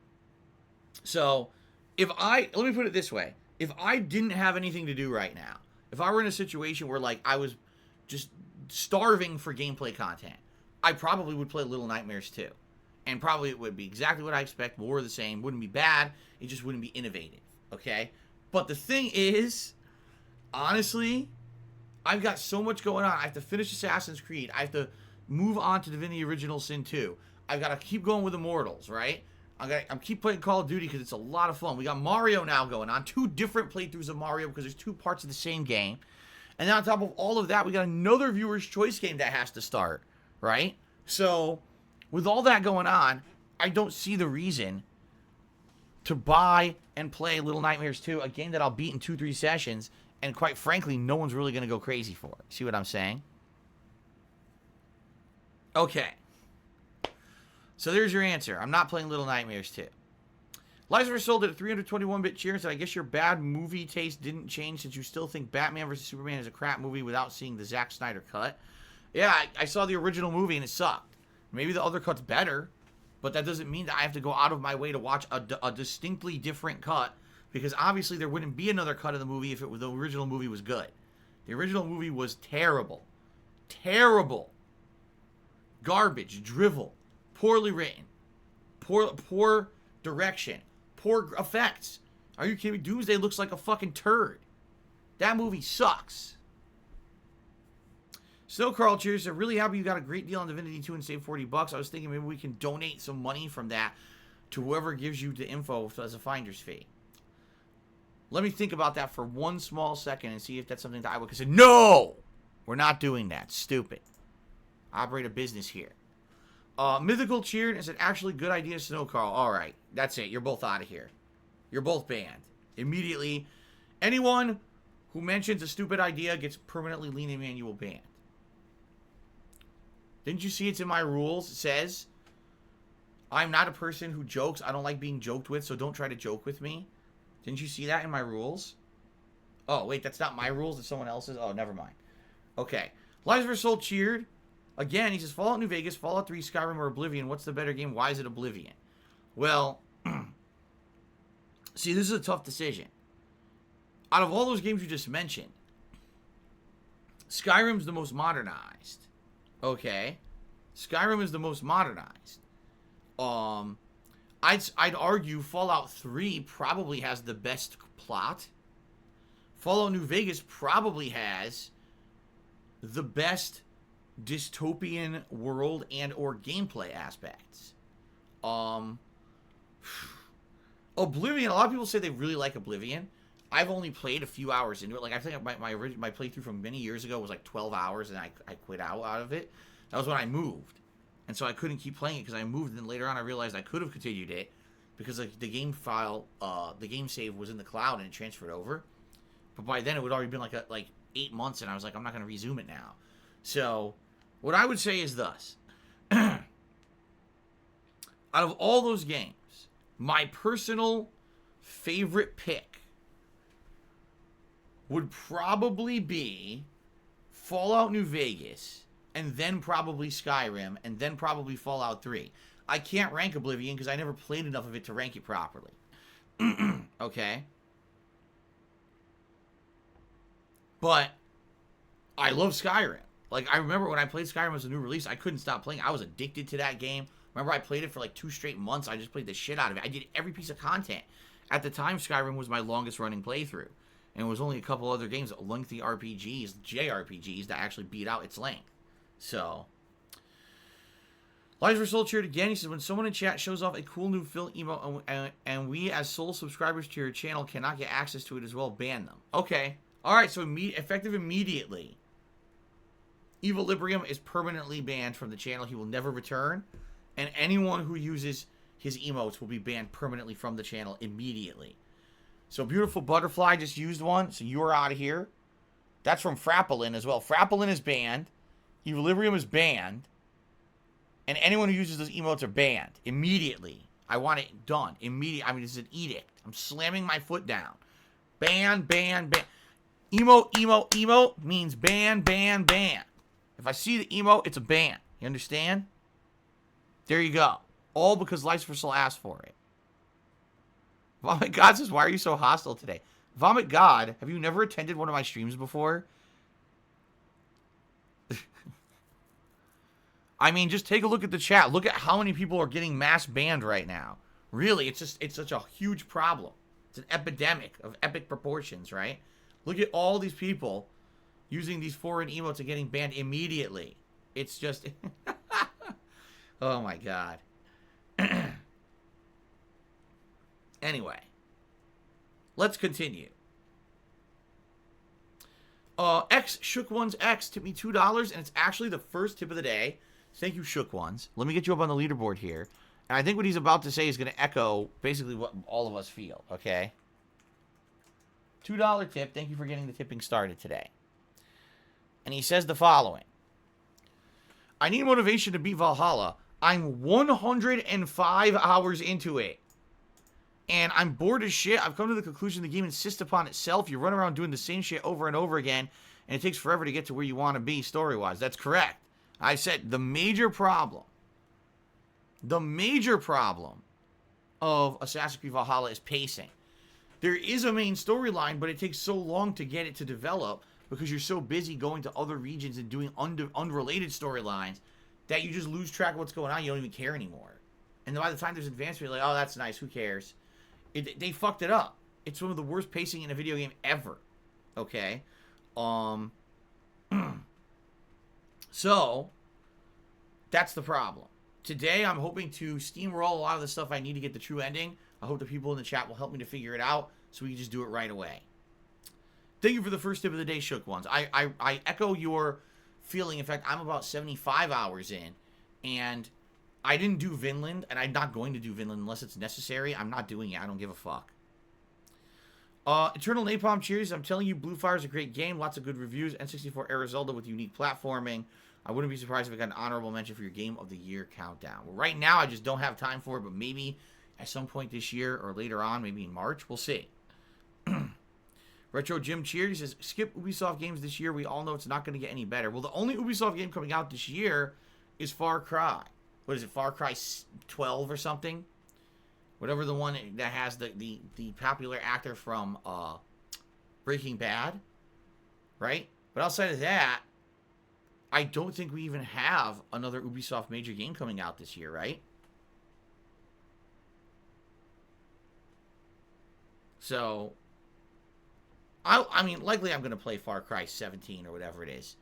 So, let me put it this way. If I didn't have anything to do right now, if I were in a situation where, I was just starving for gameplay content, I probably would play Little Nightmares 2. And probably it would be exactly what I expect, more of the same. Wouldn't be bad. It just wouldn't be innovative. Okay? But the thing is, honestly, I've got so much going on. I have to finish Assassin's Creed. I have to move on to Divinity Original Sin 2. I've got to keep going with Immortals, right? I'm keep playing Call of Duty because it's a lot of fun. We got Mario now going on. 2 different playthroughs of Mario because there's 2 parts of the same game. And then on top of all of that, we got another Viewer's Choice game that has to start, right? So, with all that going on, I don't see the reason to buy and play Little Nightmares 2, a game that I'll beat in 2-3 sessions, and quite frankly, no one's really going to go crazy for. See what I'm saying? Okay. So there's your answer. I'm not playing Little Nightmares 2. Liza sold it at 321-bit cheer and said, I guess your bad movie taste didn't change since you still think Batman vs. Superman is a crap movie without seeing the Zack Snyder cut. Yeah, I saw the original movie and it sucked. Maybe the other cut's better, but that doesn't mean that I have to go out of my way to watch a distinctly different cut, because obviously there wouldn't be another cut of the movie if the original movie was good. The original movie was terrible. Terrible. Garbage. Drivel. Poorly written. Poor direction. Poor effects. Are you kidding me? Doomsday looks like a fucking turd. That movie sucks. So, Carl, cheers. I'm really happy you got a great deal on Divinity 2 and saved $40. I was thinking maybe we can donate some money from that to whoever gives you the info as a finder's fee. Let me think about that for one small second and see if that's something that I would consider. No! We're not doing that. Stupid. Operate a business here. Mythical cheered is an actually good idea, Snow Carl. Alright, that's it. You're both out of here. You're both banned. Immediately. Anyone who mentions a stupid idea gets permanently lenient manual banned. Didn't you see it's in my rules? It says, I'm not a person who jokes. I don't like being joked with, so don't try to joke with me. Didn't you see that in my rules? Oh, wait, that's not my rules. It's someone else's. Oh, never mind. Okay. Lives for Soul cheered. Again, he says, Fallout New Vegas, Fallout 3, Skyrim, or Oblivion. What's the better game? Why is it Oblivion? Well, see, this is a tough decision. Out of all those games you just mentioned, Skyrim's the most modernized. Okay? Skyrim is the most modernized. I'd argue Fallout 3 probably has the best plot. Fallout New Vegas probably has the best dystopian world and or gameplay aspects. Oblivion, a lot of people say they really like Oblivion. I've only played a few hours into it. Like, I think my playthrough from many years ago was like 12 hours, and I quit out of it. That was when I moved. And so I couldn't keep playing it because I moved, and then later on I realized I could have continued it because like, the game file, the game save was in the cloud and it transferred over. But by then it would already been like 8 months, and I was like, I'm not going to resume it now. So what I would say is thus. Out of all those games, my personal favorite pick would probably be Fallout New Vegas, and then probably Skyrim, and then probably Fallout 3. I can't rank Oblivion because I never played enough of it to rank it properly. Okay? But I love Skyrim. Like, I remember when I played Skyrim as a new release, I couldn't stop playing. I was addicted to that game. Remember, I played it for like 2 straight months. I just played the shit out of it. I did every piece of content. At the time, Skyrim was my longest running playthrough. And it was only a couple other games, lengthy RPGs, JRPGs, that actually beat out its length. So, Lives for Soul cheered again. He says, when someone in chat shows off a cool new Phil emote and we as Soul subscribers to your channel cannot get access to it as well, ban them. Okay. Alright, so effective immediately. Equilibrium is permanently banned from the channel. He will never return. And anyone who uses his emotes will be banned permanently from the channel immediately. So Beautiful Butterfly just used one, so you are out of here. That's from Frappelin as well. Frappelin is banned. Equilibrium is banned. And anyone who uses those emotes are banned immediately. I want it done. Immediately. I mean, this is an edict. I'm slamming my foot down. Ban, ban, ban. Emote, emote, emote means ban, ban, ban. If I see the emote, it's a ban. You understand? There you go. All because Lives for Soul asked for it. Vomit God says, why are you so hostile today? Vomit God, have you never attended one of my streams before? I mean, just take a look at the chat. Look at how many people are getting mass banned right now. Really, it's such a huge problem. It's an epidemic of epic proportions, right? Look at all these people using these foreign emotes and getting banned immediately. It's just... oh my god. Anyway. Let's continue. X Shook Ones X tipped me $2, and it's actually the first tip of the day. Thank you, Shook Ones. Let me get you up on the leaderboard here. And I think what he's about to say is going to echo basically what all of us feel, okay? $2 tip. Thank you for getting the tipping started today. And he says the following. I need motivation to beat Valhalla. I'm 105 hours into it. And I'm bored as shit. I've come to the conclusion the game insists upon itself. You run around doing the same shit over and over again. And it takes forever to get to where you want to be story-wise. That's correct. I said the major problem of Assassin's Creed Valhalla is pacing. There is a main storyline, but it takes so long to get it to develop because you're so busy going to other regions and doing unrelated storylines that you just lose track of what's going on. You don't even care anymore. And by the time there's advancement, you're like, oh, that's nice. Who cares? They fucked it up. It's one of the worst pacing in a video game ever. Okay? So, that's the problem. Today, I'm hoping to steamroll a lot of the stuff I need to get the true ending. I hope the people in the chat will help me to figure it out so we can just do it right away. Thank you for the first tip of the day, Shook Ones. I echo your feeling. In fact, I'm about 75 hours in, and I didn't do Vinland, and I'm not going to do Vinland unless it's necessary. I'm not doing it. I don't give a fuck. Eternal Napalm, cheers. I'm telling you, Blue Fire is a great game. Lots of good reviews. N64 era Zelda with unique platforming. I wouldn't be surprised if I got an honorable mention for your Game of the Year countdown. Well, right now, I just don't have time for it, but maybe at some point this year or later on, maybe in March, we'll see. Retro Jim cheers. He says, skip Ubisoft games this year. We all know it's not going to get any better. Well, the only Ubisoft game coming out this year is Far Cry. What is it, Far Cry 12 or something? Whatever the one that has the popular actor from Breaking Bad, right? But outside of that, I don't think we even have another Ubisoft major game coming out this year, right? So, I mean, likely I'm going to play Far Cry 17 or whatever it is.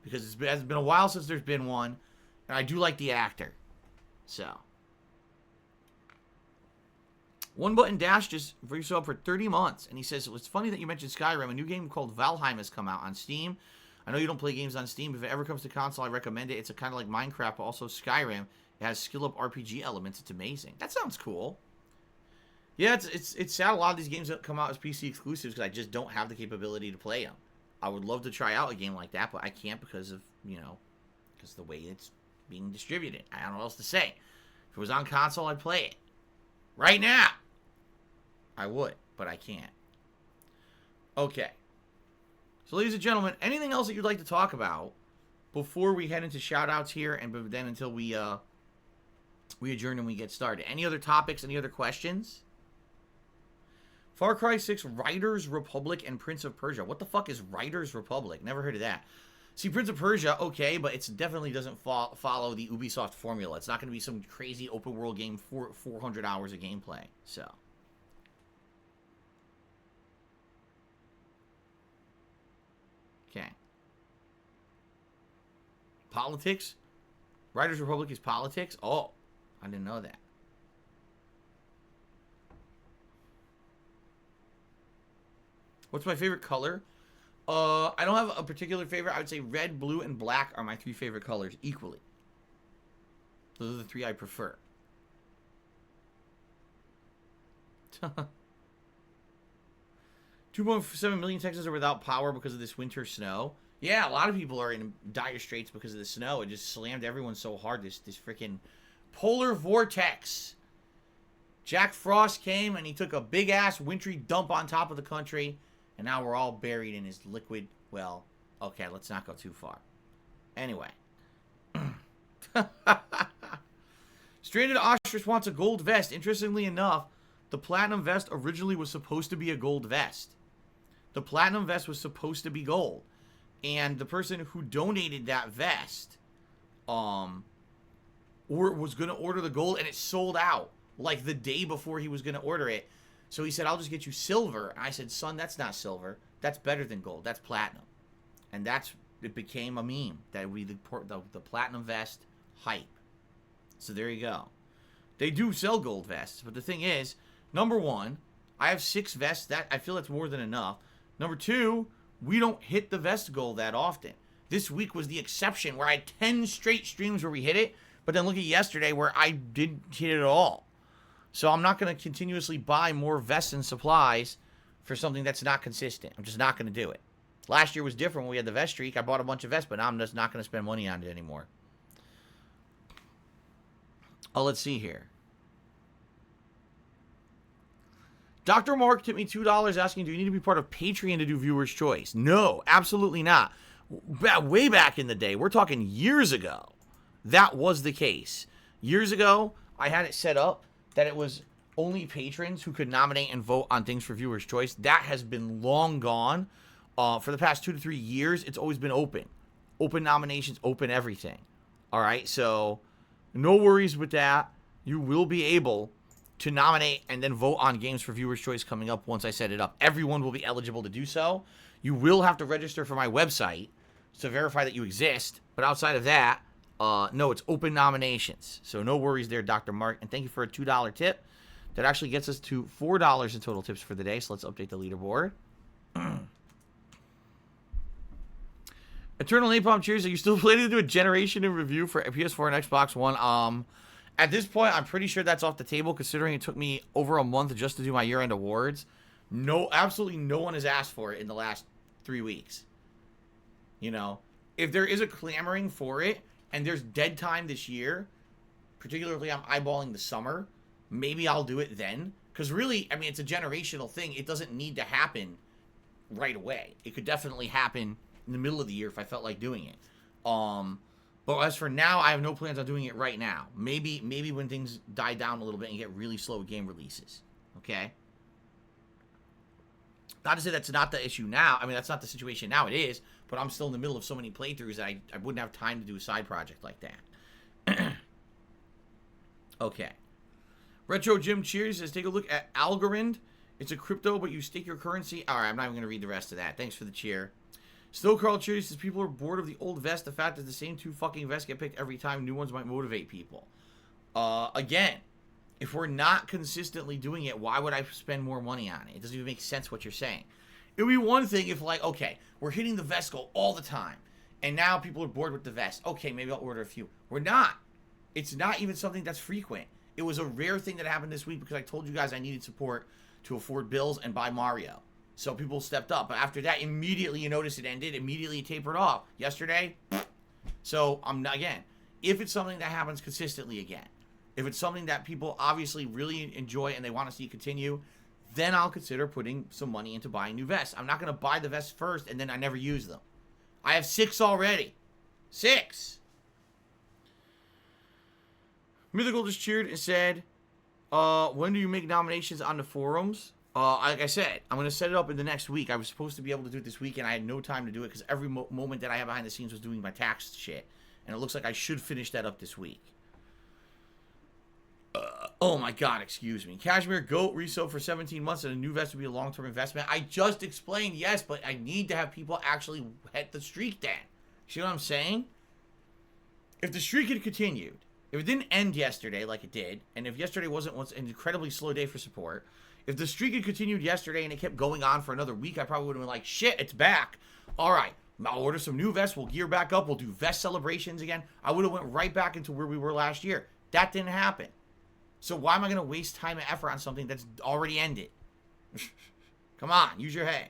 Because it's been a while since there's been one. And I do like the actor. So. One Button Dash just for yourself for 30 months. And he says, it's funny that you mentioned Skyrim. A new game called Valheim has come out on Steam. I know you don't play games on Steam. If it ever comes to console, I recommend it. It's a kind of like Minecraft, but also Skyrim. It has skill-up RPG elements. It's amazing. That sounds cool. Yeah, it's sad a lot of these games that come out as PC exclusives because I just don't have the capability to play them. I would love to try out a game like that, but I can't because of, because the way it's being distributed. I don't know what else to say. If it was on console, I'd play it. Right now. I would, but I can't. Okay. So, ladies and gentlemen, anything else that you'd like to talk about before we head into shout-outs here and then until we adjourn and we get started? Any other topics? Any other questions? Far Cry 6, Riders Republic, and Prince of Persia. What the fuck is Riders Republic? Never heard of that. See, Prince of Persia, okay, but it definitely doesn't follow the Ubisoft formula. It's not going to be some crazy open-world game for 400 hours of gameplay. So. Okay. Politics? Riders Republic is politics? Oh, I didn't know that. What's my favorite color? I don't have a particular favorite. I would say red, blue, and black are my 3 favorite colors equally. Those are the 3 I prefer. 2.7 million Texans are without power because of this winter snow. Yeah, a lot of people are in dire straits because of the snow. It just slammed everyone so hard. This freaking polar vortex. Jack Frost came and he took a big-ass wintry dump on top of the country. And now we're all buried in his liquid. Well, okay, let's not go too far. Anyway. Stranded Ostrich wants a gold vest. Interestingly enough, the platinum vest originally was supposed to be a gold vest. The platinum vest was supposed to be gold. And the person who donated that vest was going to order the gold, and it sold out like the day before he was going to order it. So he said, I'll just get you silver. And I said, son, that's not silver. That's better than gold. That's platinum. And it became a meme. That would be the platinum vest hype. So there you go. They do sell gold vests. But the thing is, number one, I have 6 vests. I feel that's more than enough. Number 2, we don't hit the vest goal that often. This week was the exception where I had 10 straight streams where we hit it. But then look at yesterday where I didn't hit it at all. So I'm not going to continuously buy more vests and supplies for something that's not consistent. I'm just not going to do it. Last year was different when we had the vest streak. I bought a bunch of vests, but now I'm just not going to spend money on it anymore. Oh, let's see here. Dr. Mark tipped me $2 asking, do you need to be part of Patreon to do Viewer's Choice? No, absolutely not. Way back in the day, we're talking years ago, that was the case. Years ago, I had it set up that it was only patrons who could nominate and vote on things for Viewer's Choice. That has been long gone. For the past 2 to 3 years, it's always been open. Open nominations, open everything. All right, so no worries with that. You will be able to nominate and then vote on games for Viewer's Choice coming up once I set it up. Everyone will be eligible to do so. You will have to register for my website to verify that you exist. But outside of that, no, it's open nominations. So no worries there, Dr. Mark. And thank you for a $2 tip. That actually gets us to $4 in total tips for the day. So let's update the leaderboard. Eternal Napalm Cheers. Are you still planning to do a generation in review for PS4 and Xbox One? At this point, I'm pretty sure that's off the table, considering it took me over a month just to do my year-end awards. No, absolutely no one has asked for it in the last 3 weeks. You know, if there is a clamoring for it, and there's dead time this year, particularly I'm eyeballing the summer, maybe I'll do it then. Because really, I mean, it's a generational thing. It doesn't need to happen right away. It could definitely happen in the middle of the year if I felt like doing it. But as for now, I have no plans on doing it right now. Maybe when things die down a little bit and get really slow with game releases. Okay? Not to say that's not the issue now. I mean, that's not the situation now. It is. But I'm still in the middle of so many playthroughs that I wouldn't have time to do a side project like that. Okay. Retro Jim Cheers says, take a look at Algorand. It's a crypto, but you stake your currency. All right, I'm not even going to read the rest of that. Thanks for the cheer. Still Carl Cheers says, people are bored of the old vest. The fact that the same 2 fucking vests get picked every time, new ones might motivate people. Again, if we're not consistently doing it, why would I spend more money on it? It doesn't even make sense what you're saying. It would be one thing if, like, okay, we're hitting the vest goal all the time, and now people are bored with the vest. Okay, maybe I'll order a few. We're not. It's not even something that's frequent. It was a rare thing that happened this week because I told you guys I needed support to afford bills and buy Mario. So people stepped up. But after that, immediately you notice it ended. Immediately it tapered off. Yesterday, so I'm not, again, if it's something that happens consistently again, if it's something that people obviously really enjoy and they want to see continue, then I'll consider putting some money into buying new vests. I'm not going to buy the vests first and then I never use them. I have 6 already. 6. Mythical just cheered and said, when do you make nominations on the forums? Like I said, I'm going to set it up in the next week. I was supposed to be able to do it this week, and I had no time to do it because every moment that I had behind the scenes was doing my tax shit. And it looks like I should finish that up this week. Oh my god, excuse me. Cashmere Goat resale for 17 months and a new vest would be a long-term investment. I just explained yes, but I need to have people actually hit the streak then. See what I'm saying? If the streak had continued, if it didn't end yesterday like it did, and if yesterday wasn't once an incredibly slow day for support, if the streak had continued yesterday and it kept going on for another week, I probably would have been like, shit, it's back. All right, I'll order some new vests. We'll gear back up. We'll do vest celebrations again. I would have went right back into where we were last year. That didn't happen. So why am I going to waste time and effort on something that's already ended? Come on, use your head.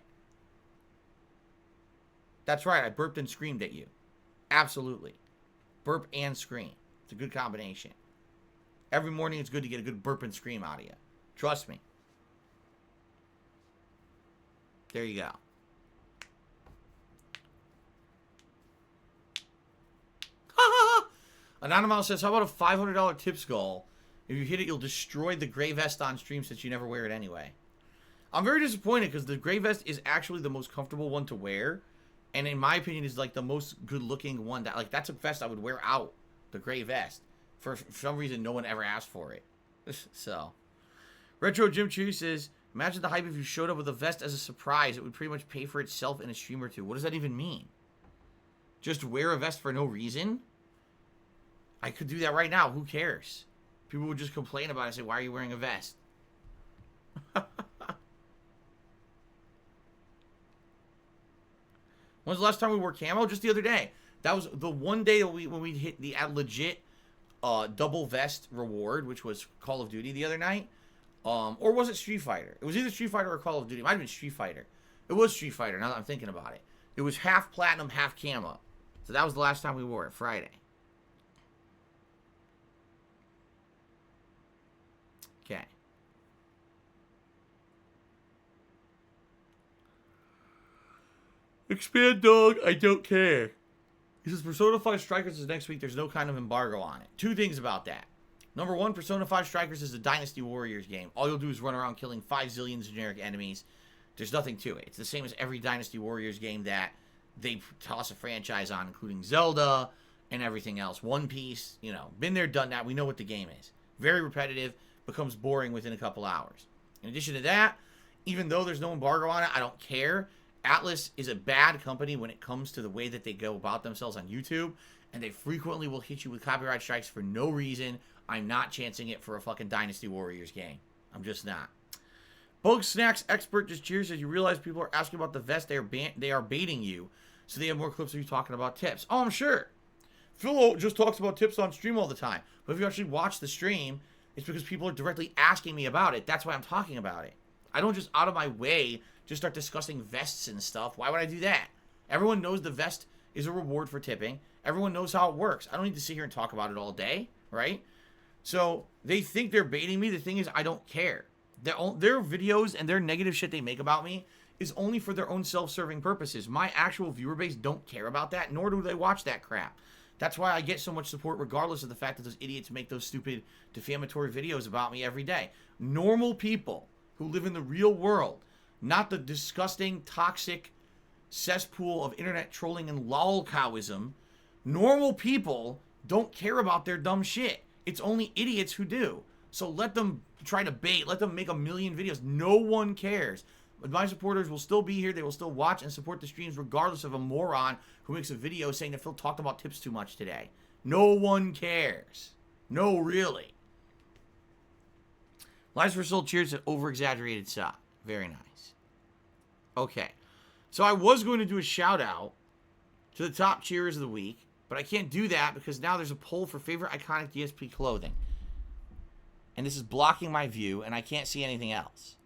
That's right, I burped and screamed at you. Absolutely. Burp and scream. It's a good combination. Every morning it's good to get a good burp and scream out of you. Trust me. There you go. Anomalies says, how about a $500 tips goal? If you hit it, you'll destroy the gray vest on stream since you never wear it anyway. I'm very disappointed because the gray vest is actually the most comfortable one to wear. And in my opinion, is like the most good looking one. That, like, that's a vest I would wear out. The gray vest. For some reason, no one ever asked for it. So. Retro Jim Chew says, imagine the hype if you showed up with a vest as a surprise. It would pretty much pay for itself in a stream or two. What does that even mean? Just wear a vest for no reason? I could do that right now. Who cares? People would just complain about it and say, why are you wearing a vest? When's the last time we wore camo? Just the other day. That was the one day that when we hit the legit double vest reward, which was Call of Duty the other night. Or was it Street Fighter? It was either Street Fighter or Call of Duty. It might have been Street Fighter. It was Street Fighter, now that I'm thinking about it. It was half platinum, half camo. So that was the last time we wore it, Friday. Okay. Expand dog, I don't care. He says Persona 5 Strikers is next week. There's no kind of embargo on it. 2 things about that. Number 1, Persona 5 Strikers is a Dynasty Warriors game. All you'll do is run around killing 5 zillions generic enemies. There's nothing to it. It's the same as every Dynasty Warriors game that they toss a franchise on, including Zelda and everything else. One Piece, you know, been there, done that. We know what the game is. Very repetitive, becomes boring within a couple hours. In addition to that, even though there's no embargo on it, I don't care. Atlas is a bad company when it comes to the way that they go about themselves on YouTube, and they frequently will hit you with copyright strikes for no reason. I'm not chancing it for a fucking Dynasty Warriors game. I'm just not. Bug Snacks Expert just cheers as you realize people are asking about the vest. They are baiting you, so they have more clips of you talking about tips. Oh, I'm sure. Phil just talks about tips on stream all the time. But if you actually watch the stream, it's because people are directly asking me about it. That's why I'm talking about it. I don't just out of my way just start discussing vests and stuff. Why would I do that? Everyone knows the vest is a reward for tipping. Everyone knows how it works. I don't need to sit here and talk about it all day, right? So they think they're baiting me. The thing is, I don't care. Their videos and their negative shit they make about me is only for their own self-serving purposes. My actual viewer base don't care about that, nor do they watch that crap. That's why I get so much support regardless of the fact that those idiots make those stupid defamatory videos about me every day. Normal people who live in the real world, not the disgusting, toxic cesspool of internet trolling and lolcowism, normal people don't care about their dumb shit. It's only idiots who do. So let them try to bait. Let them make a million videos. No one cares. But my supporters will still be here. They will still watch and support the streams regardless of a moron who makes a video saying that Phil talked about tips too much today. No one cares. No, really. Lies for Soul cheers at over-exaggerated sock. Very nice. Okay. So I was going to do a shout-out to the top cheerers of the week, but I can't do that because now there's a poll for favorite iconic DSP clothing. And this is blocking my view, and I can't see anything else.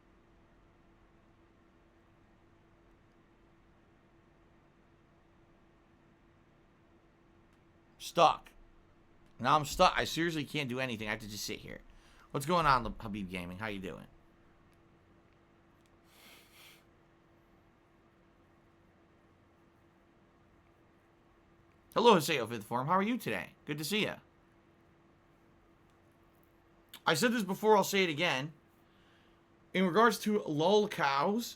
Stuck. Now I'm stuck. I seriously can't do anything. I have to just sit here. What's going on, Habib Gaming? How you doing? Hello, Haseo Fifth Form. How are you today? Good to see you. I said this before, I'll say it again. In regards to lolcows,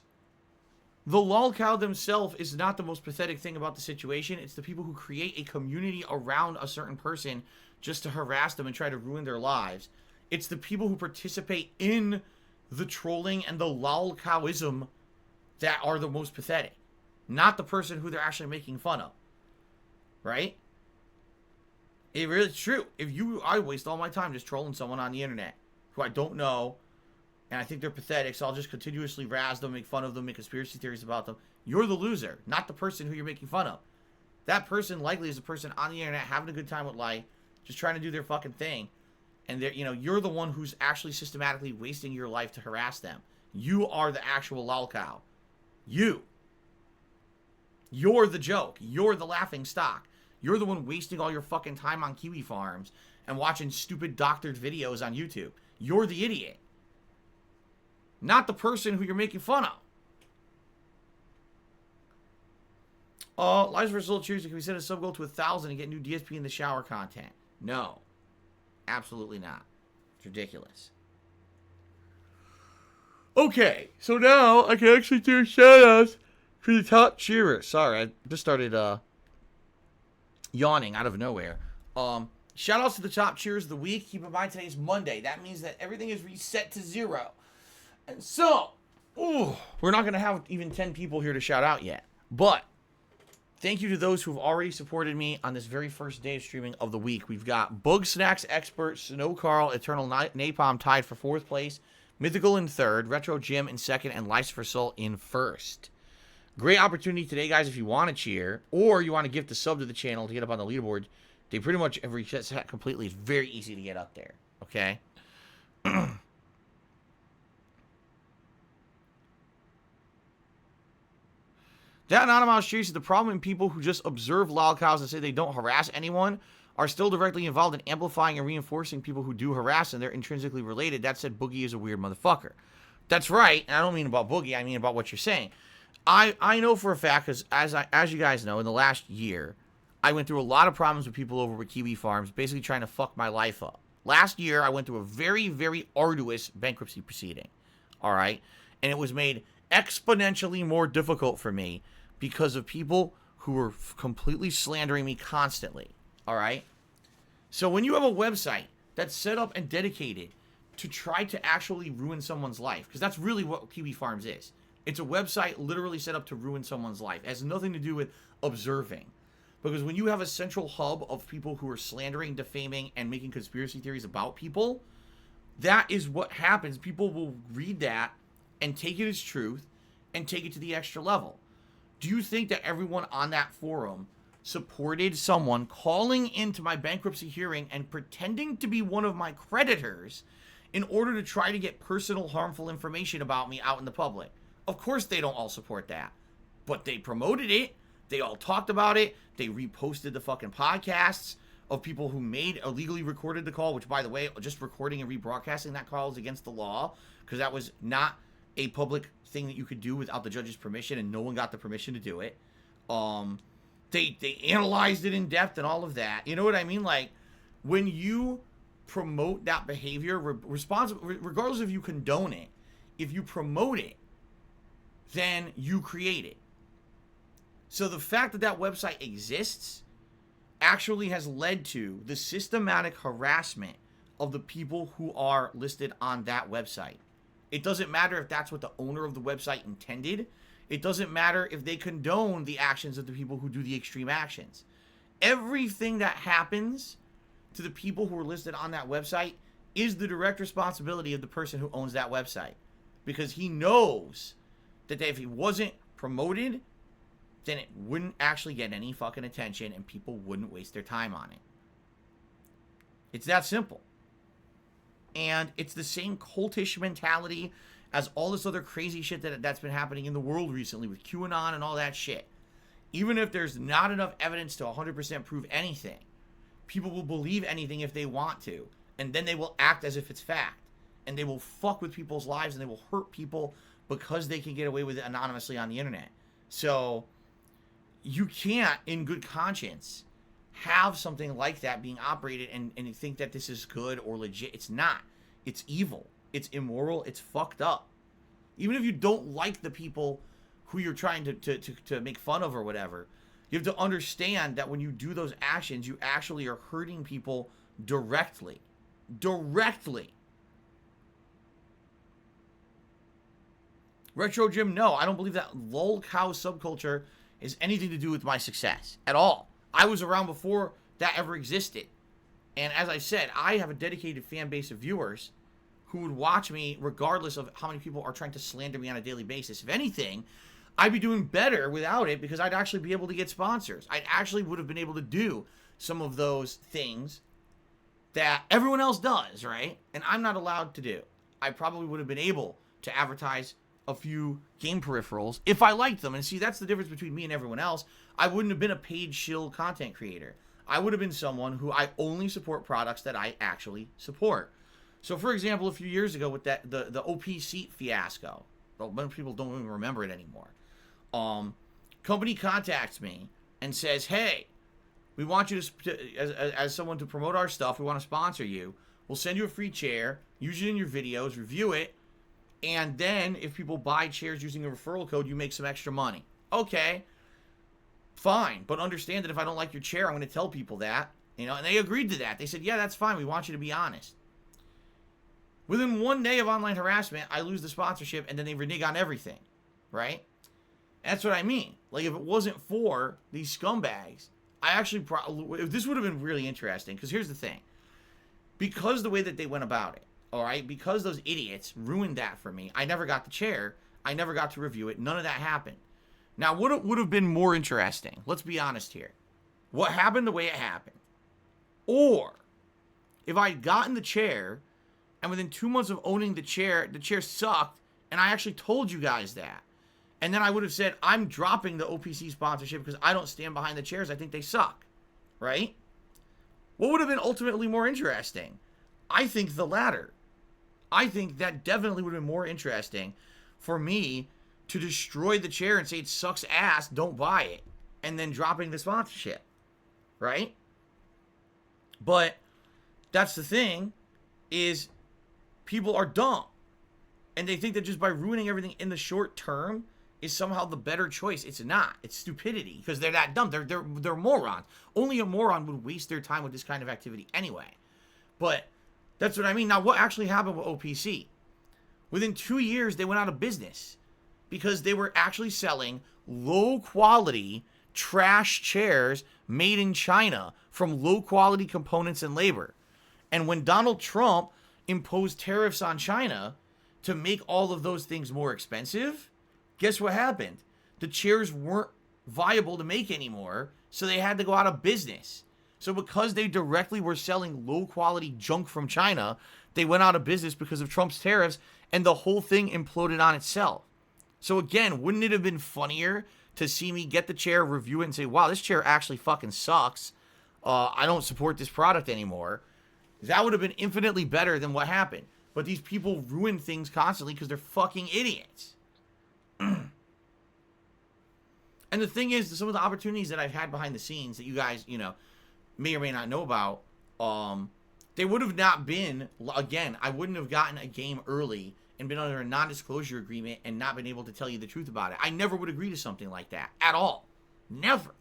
the lolcow themselves is not the most pathetic thing about the situation. It's the people who create a community around a certain person just to harass them and try to ruin their lives. It's the people who participate in the trolling and the lolcowism that are the most pathetic. Not the person who they're actually making fun of. Right? It really is true. I waste all my time just trolling someone on the internet who I don't know, and I think they're pathetic, so I'll just continuously razz them, make fun of them, make conspiracy theories about them. You're the loser, not the person who you're making fun of. That person likely is a person on the internet having a good time with life, just trying to do their fucking thing, and you're the one who's actually systematically wasting your life to harass them. You are the actual lolcow. You're the joke. You're the laughing stock. You're the one wasting all your fucking time on kiwi farms and watching stupid doctored videos on YouTube. You're the idiot. Not the person who you're making fun of. Lies for Soul cheers. Can we set a sub goal to 1,000 and get new DSP in the shower content? No. Absolutely not. It's ridiculous. Okay. So now I can actually do shout-outs for the top cheerers. Sorry, I just started yawning out of nowhere. Shout outs to the top cheers of the week. Keep in mind today's Monday. That means that everything is reset to 0. And so, we're not going to have even 10 people here to shout out yet. But thank you to those who've already supported me on this very first day of streaming of the week. We've got Bug Snacks Expert, Snow Carl, Eternal Napalm tied for 4th place, Mythical in 3rd, Retro Jim in 2nd, and Lice for Soul in 1st. Great opportunity today, guys, if you want to cheer, or you want to gift a sub to the channel to get up on the leaderboard. They pretty much have reset completely. It's very easy to get up there, okay? That Anomalies cheers is the problem in people who just observe lolcows and say they don't harass anyone are still directly involved in amplifying and reinforcing people who do harass, and they're intrinsically related. That said, Boogie is a weird motherfucker. That's right, and I don't mean about Boogie, I mean about what you're saying. I know for a fact, because as you guys know, in the last year, I went through a lot of problems with people over with Kiwi Farms, basically trying to fuck my life up. Last year, I went through a very, very arduous bankruptcy proceeding, all right? And it was made exponentially more difficult for me because of people who were completely slandering me constantly, all right? So when you have a website that's set up and dedicated to try to actually ruin someone's life, because that's really what Kiwi Farms is. It's a website literally set up to ruin someone's life. It has nothing to do with observing. Because when you have a central hub of people who are slandering, defaming, and making conspiracy theories about people, That is what happens. People will read that and take it as truth and take it to the extra level. Do you think that everyone on that forum supported someone calling into my bankruptcy hearing and pretending to be one of my creditors in order to try to get personal harmful information about me out in the public? Of course they don't all support that. But they promoted it. They all talked about it. They reposted the fucking podcasts of people who illegally recorded the call, which, by the way, just recording and rebroadcasting that call is against the law, because that was not a public thing that you could do without the judge's permission, and no one got the permission to do it. They analyzed it in depth and all of that. You know what I mean? Like, when you promote that behavior, regardless if you condone it, if you promote it, then you create it. So the fact that that website exists actually has led to the systematic harassment of the people who are listed on that website. It doesn't matter if that's what the owner of the website intended. It doesn't matter if they condone the actions of the people who do the extreme actions. Everything that happens to the people who are listed on that website is the direct responsibility of the person who owns that website. Because he knows that if he wasn't promoted, then it wouldn't actually get any fucking attention and people wouldn't waste their time on it. It's that simple. And it's the same cultish mentality as all this other crazy shit that's been happening in the world recently with QAnon and all that shit. Even if there's not enough evidence to 100% prove anything, people will believe anything if they want to. And then they will act as if it's fact. And they will fuck with people's lives and they will hurt people because they can get away with it anonymously on the internet. So you can't, in good conscience, have something like that being operated and think that this is good or legit. It's not. It's evil. It's immoral. It's fucked up. Even if you don't like the people who you're trying to make fun of or whatever, you have to understand that when you do those actions, you actually are hurting people directly. Directly. Retro Jim, no, I don't believe that lol cow subculture has anything to do with my success at all. I was around before that ever existed. And as I said, I have a dedicated fan base of viewers who would watch me regardless of how many people are trying to slander me on a daily basis. If anything, I'd be doing better without it because I'd actually be able to get sponsors. I actually would have been able to do some of those things that everyone else does, right? And I'm not allowed to do. I probably would have been able to advertise a few game peripherals if I liked them. And see, that's the difference between me and everyone else. I wouldn't have been a paid shill content creator. I would have been someone who I only support products that I actually support. So, for example, a few years ago with that the OP seat fiasco, well, most people don't even remember it anymore. Company contacts me and says, "Hey, we want you to as someone to promote our stuff. We want to sponsor you. We'll send you a free chair. Use it in your videos. Review it. And then if people buy chairs using a referral code, you make some extra money." Okay, fine. But understand that if I don't like your chair, I'm going to tell people that. You know, and they agreed to that. They said, "Yeah, that's fine. We want you to be honest." Within 1 day of online harassment, I lose the sponsorship, and then they renege on everything, right? That's what I mean. Like, if it wasn't for these scumbags, I actually this would have been really interesting, because here's the thing. Because the way that they went about it, all right, because those idiots ruined that for me, I never got the chair, I never got to review it, none of that happened. Now, what would have been more interesting, let's be honest here, what happened the way it happened, or if I had gotten the chair, and within 2 months of owning the chair sucked, and I actually told you guys that. And then I would have said, I'm dropping the OPC sponsorship because I don't stand behind the chairs. I think they suck. Right? What would have been ultimately more interesting? I think the latter. I think that definitely would have been more interesting for me to destroy the chair and say it sucks ass, don't buy it, and then dropping the sponsorship. Right? But that's the thing, is people are dumb. And they think that just by ruining everything in the short term is somehow the better choice. It's not. It's stupidity, because they're that dumb. They're morons. Only a moron would waste their time with this kind of activity anyway. But that's what I mean. Now, what actually happened with OPC? Within 2 years, they went out of business because they were actually selling low-quality trash chairs made in China from low-quality components and labor. And when Donald Trump imposed tariffs on China to make all of those things more expensive, guess what happened? The chairs weren't viable to make anymore, so they had to go out of business. So because they directly were selling low-quality junk from China, they went out of business because of Trump's tariffs, and the whole thing imploded on itself. So again, wouldn't it have been funnier to see me get the chair, review it, and say, wow, this chair actually fucking sucks. I don't support this product anymore. That would have been infinitely better than what happened. But these people ruin things constantly because they're fucking idiots. And the thing is, some of the opportunities that I've had behind the scenes that you guys, you know, may or may not know about, they would have not been, again, I wouldn't have gotten a game early and been under a non-disclosure agreement and not been able to tell you the truth about it. I never would agree to something like that at all. Never.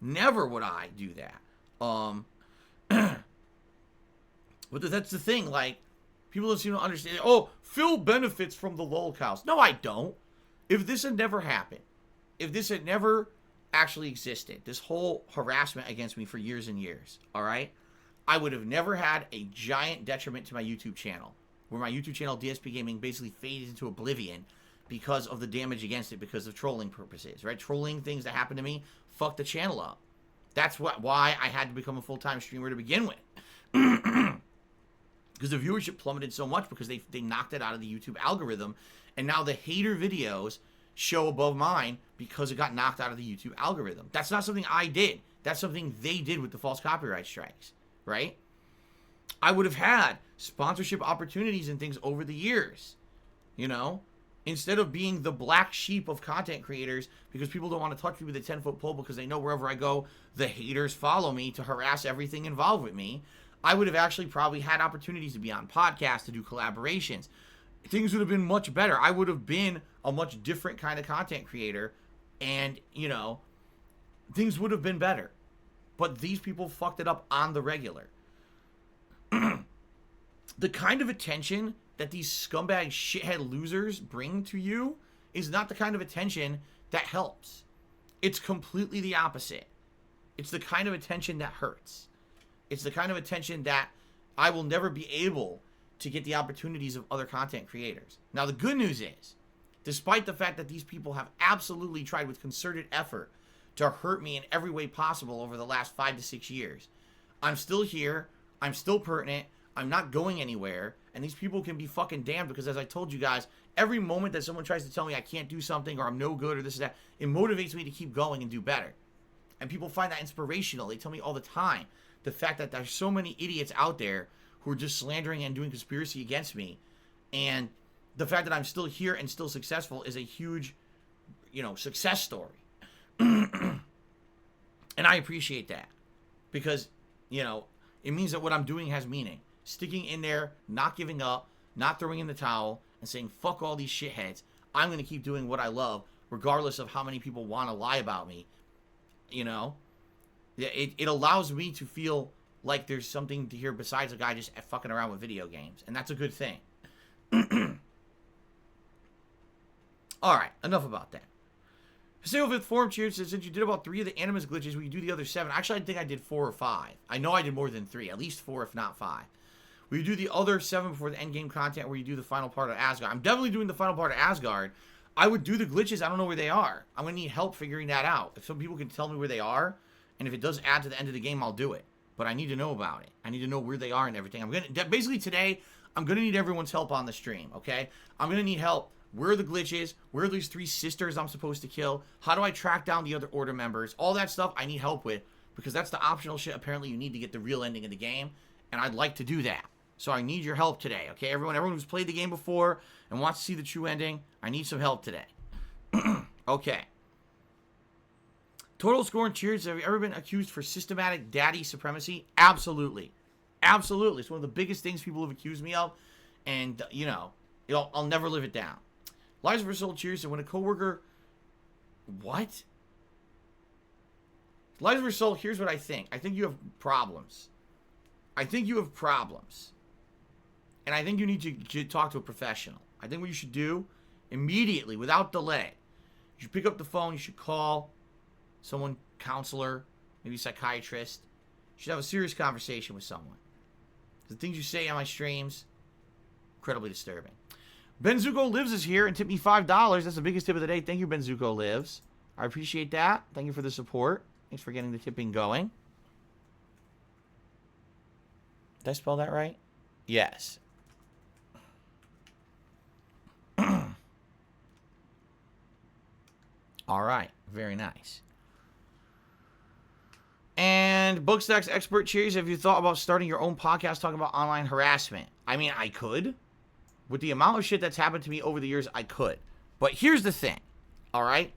Never would I do that. But that's the thing, like, people don't seem to understand. Oh, Phil benefits from the lolcows. No, I don't. If this had never happened, if this had never actually existed, this whole harassment against me for years and years, all right, I would have never had a giant detriment to my YouTube channel, where my YouTube channel, DSPGaming, basically faded into oblivion because of the damage against it, because of trolling purposes, right? Trolling things that happened to me fucked the channel up. That's why I had to become a full-time streamer to begin with. Because the viewership plummeted so much because they knocked it out of the YouTube algorithm, and now the hater videos show above mine because it got knocked out of the YouTube algorithm. That's not something I did. That's something they did with the false copyright strikes, right? I would have had sponsorship opportunities and things over the years, you know? Instead of being the black sheep of content creators because people don't want to touch me with a 10-foot pole because they know wherever I go, the haters follow me to harass everything involved with me, I would have actually probably had opportunities to be on podcasts, to do collaborations. Things would have been much better. I would have been a much different kind of content creator, and, you know, things would have been better. But these people fucked it up on the regular. The kind of attention that these scumbag shithead losers bring to you is not the kind of attention that helps. It's completely the opposite. It's the kind of attention that hurts. It's the kind of attention that I will never be able to get the opportunities of other content creators. Now, the good news is, despite the fact that these people have absolutely tried with concerted effort to hurt me in every way possible over the last 5 to 6 years, I'm still here, I'm still pertinent, I'm not going anywhere, and these people can be fucking damned because, as I told you guys, every moment that someone tries to tell me I can't do something or I'm no good or this or that, it motivates me to keep going and do better. And people find that inspirational. They tell me all the time the fact that there's so many idiots out there who are just slandering and doing conspiracy against me, and the fact that I'm still here and still successful is a huge, you know, success story. And I appreciate that because, you know, it means that what I'm doing has meaning. Sticking in there, not giving up, not throwing in the towel, and saying, fuck all these shitheads. I'm going to keep doing what I love, regardless of how many people want to lie about me. You know? It allows me to feel like there's something to hear besides a guy just fucking around with video games. And that's a good thing. Alright, enough about that. Paseo Fifth Forum Cheers says, since you did about 3 of the Animus glitches, will you do the other 7? Actually, I think I did 4 or 5. I know I did more than 3. At least 4, if not 5. Will you do the other 7 before the endgame content where you do the final part of Asgard? I'm definitely doing the final part of Asgard. I would do the glitches. I don't know where they are. I'm going to need help figuring that out. If some people can tell me where they are, and if it does add to the end of the game, I'll do it. But I need to know about it. I need to know where they are and everything. I'm going to, basically today, I'm going to need everyone's help on the stream, okay? I'm going to need help. Where are the glitches? Where are these 3 sisters I'm supposed to kill? How do I track down the other Order members? All that stuff I need help with, because that's the optional shit apparently you need to get the real ending of the game, and I'd like to do that. So I need your help today, okay? Everyone who's played the game before and wants to see the true ending, I need some help today. Okay. Total Scorn Cheers, have you ever been accused for systematic daddy supremacy? Absolutely. Absolutely. It's one of the biggest things people have accused me of, and, you know, I'll never live it down. Lives for Soul Cheers, and when a coworker... What? Lives for Soul, here's what I think. I think you have problems. I think you have problems. And I think you need to talk to a professional. I think what you should do, immediately, without delay, you should pick up the phone, you should call someone, counselor, maybe psychiatrist. You should have a serious conversation with someone. The things you say on my streams, incredibly disturbing. Benzuko Lives is here and tipped me $5. That's the biggest tip of the day. Thank you, Benzuko Lives. I appreciate that. Thank you for the support. Thanks for getting the tipping going. Did I spell that right? Yes. All right. Very nice. And Bookstacks Expert Cheers, have you thought about starting your own podcast talking about online harassment? I mean, I could. With the amount of shit that's happened to me over the years, I could. But here's the thing. All right?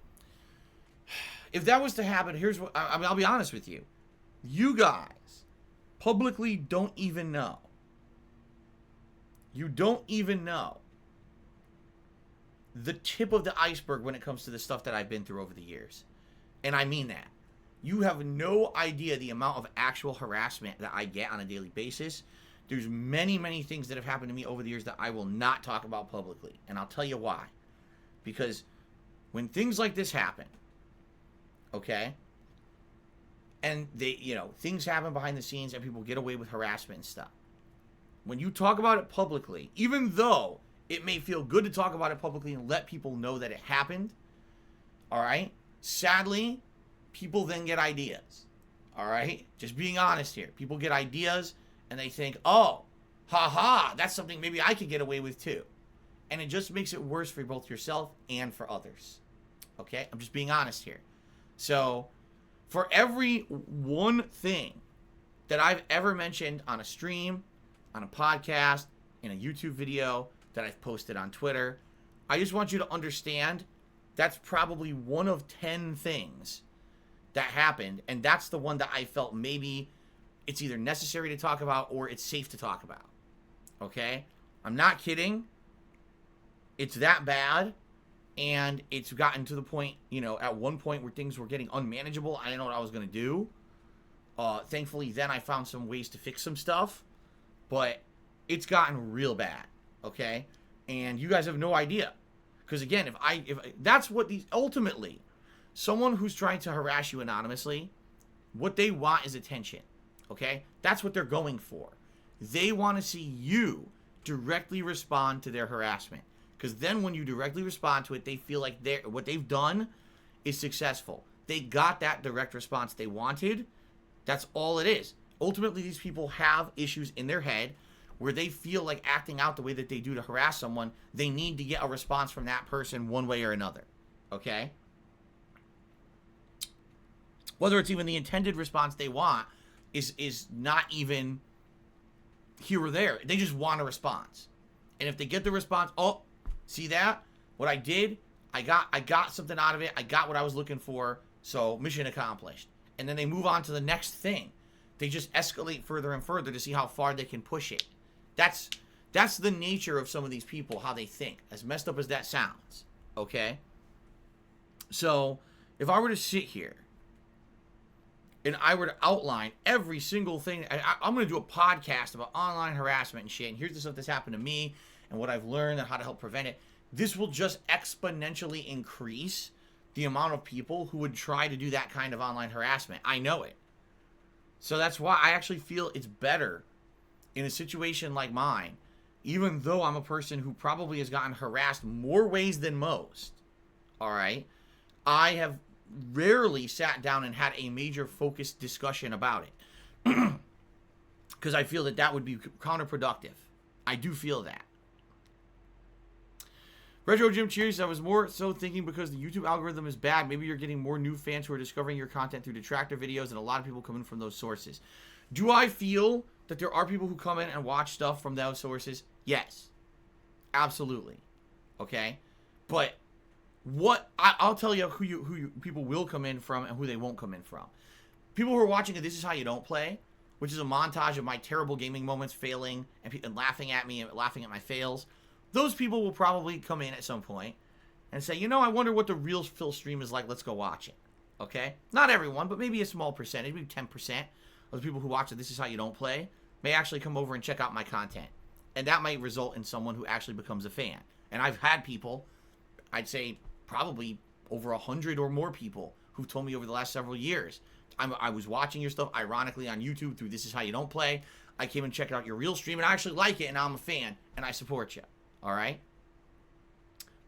If that was to happen, here's what... I mean, I'll be honest with you. You guys publicly don't even know. You don't even know the tip of the iceberg when it comes to the stuff that I've been through over the years. And I mean that. You have no idea the amount of actual harassment that I get on a daily basis. There's many, many things that have happened to me over the years that I will not talk about publicly. And I'll tell you why. Because when things like this happen, okay, and they, you know, things happen behind the scenes and people get away with harassment and stuff. When you talk about it publicly, even though it may feel good to talk about it publicly and let people know that it happened, all right, sadly, people then get ideas, all right? Just being honest here. People get ideas and they think, oh, haha, that's something maybe I could get away with too. And it just makes it worse for both yourself and for others, okay? I'm just being honest here. So for every one thing that I've ever mentioned on a stream, on a podcast, in a YouTube video that I've posted on Twitter, I just want you to understand that's probably one of 10 things that happened, and that's the one that I felt maybe it's either necessary to talk about or it's safe to talk about. Okay? I'm not kidding. It's that bad, and it's gotten to the point, you know, at one point where things were getting unmanageable. I didn't know what I was going to do. Thankfully, then I found some ways to fix some stuff, but it's gotten real bad, okay? And you guys have no idea. Because again, if that's what these, ultimately, someone who's trying to harass you anonymously, what they want is attention, okay? That's what they're going for. They want to see you directly respond to their harassment. Because then when you directly respond to it, they feel like what they've done is successful. They got that direct response they wanted. That's all it is. Ultimately, these people have issues in their head where they feel like acting out the way that they do to harass someone, they need to get a response from that person one way or another, okay? Whether it's even the intended response they want is not even here or there. They just want a response. And if they get the response, oh, see that? What I did, I got something out of it. I got what I was looking for, so mission accomplished. And then they move on to the next thing. They just escalate further and further to see how far they can push it. That's the nature of some of these people, how they think, as messed up as that sounds, okay? So, if I were to sit here and I were to outline every single thing, I'm going to do a podcast about online harassment and shit, and here's the stuff that's happened to me and what I've learned and how to help prevent it. This will just exponentially increase the amount of people who would try to do that kind of online harassment. I know it. So that's why I actually feel it's better in a situation like mine, even though I'm a person who probably has gotten harassed more ways than most, all right? I have rarely sat down and had a major focused discussion about it because I feel that that would be counterproductive. I do feel that. Retro Jim Cheers, I was more so thinking because the YouTube algorithm is bad, maybe you're getting more new fans who are discovering your content through detractor videos and a lot of people come in from those sources. Do I feel that there are people who come in and watch stuff from those sources? Yes. Absolutely. Okay? But I'll tell you who people will come in from and who they won't come in from. People who are watching This Is How You Don't Play, which is a montage of my terrible gaming moments, failing, and laughing at me and laughing at my fails. Those people will probably come in at some point and say, you know, I wonder what the real Phil stream is like. Let's go watch it. Okay? Not everyone, but maybe a small percentage, maybe 10% of the people who watch This Is How You Don't Play may actually come over and check out my content. And that might result in someone who actually becomes a fan. And I've had people, I'd say probably over 100 or more people who've told me over the last several years, I was watching your stuff, ironically, on YouTube through This Is How You Don't Play. I came and checked out your real stream, and I actually like it, and I'm a fan, and I support you. All right?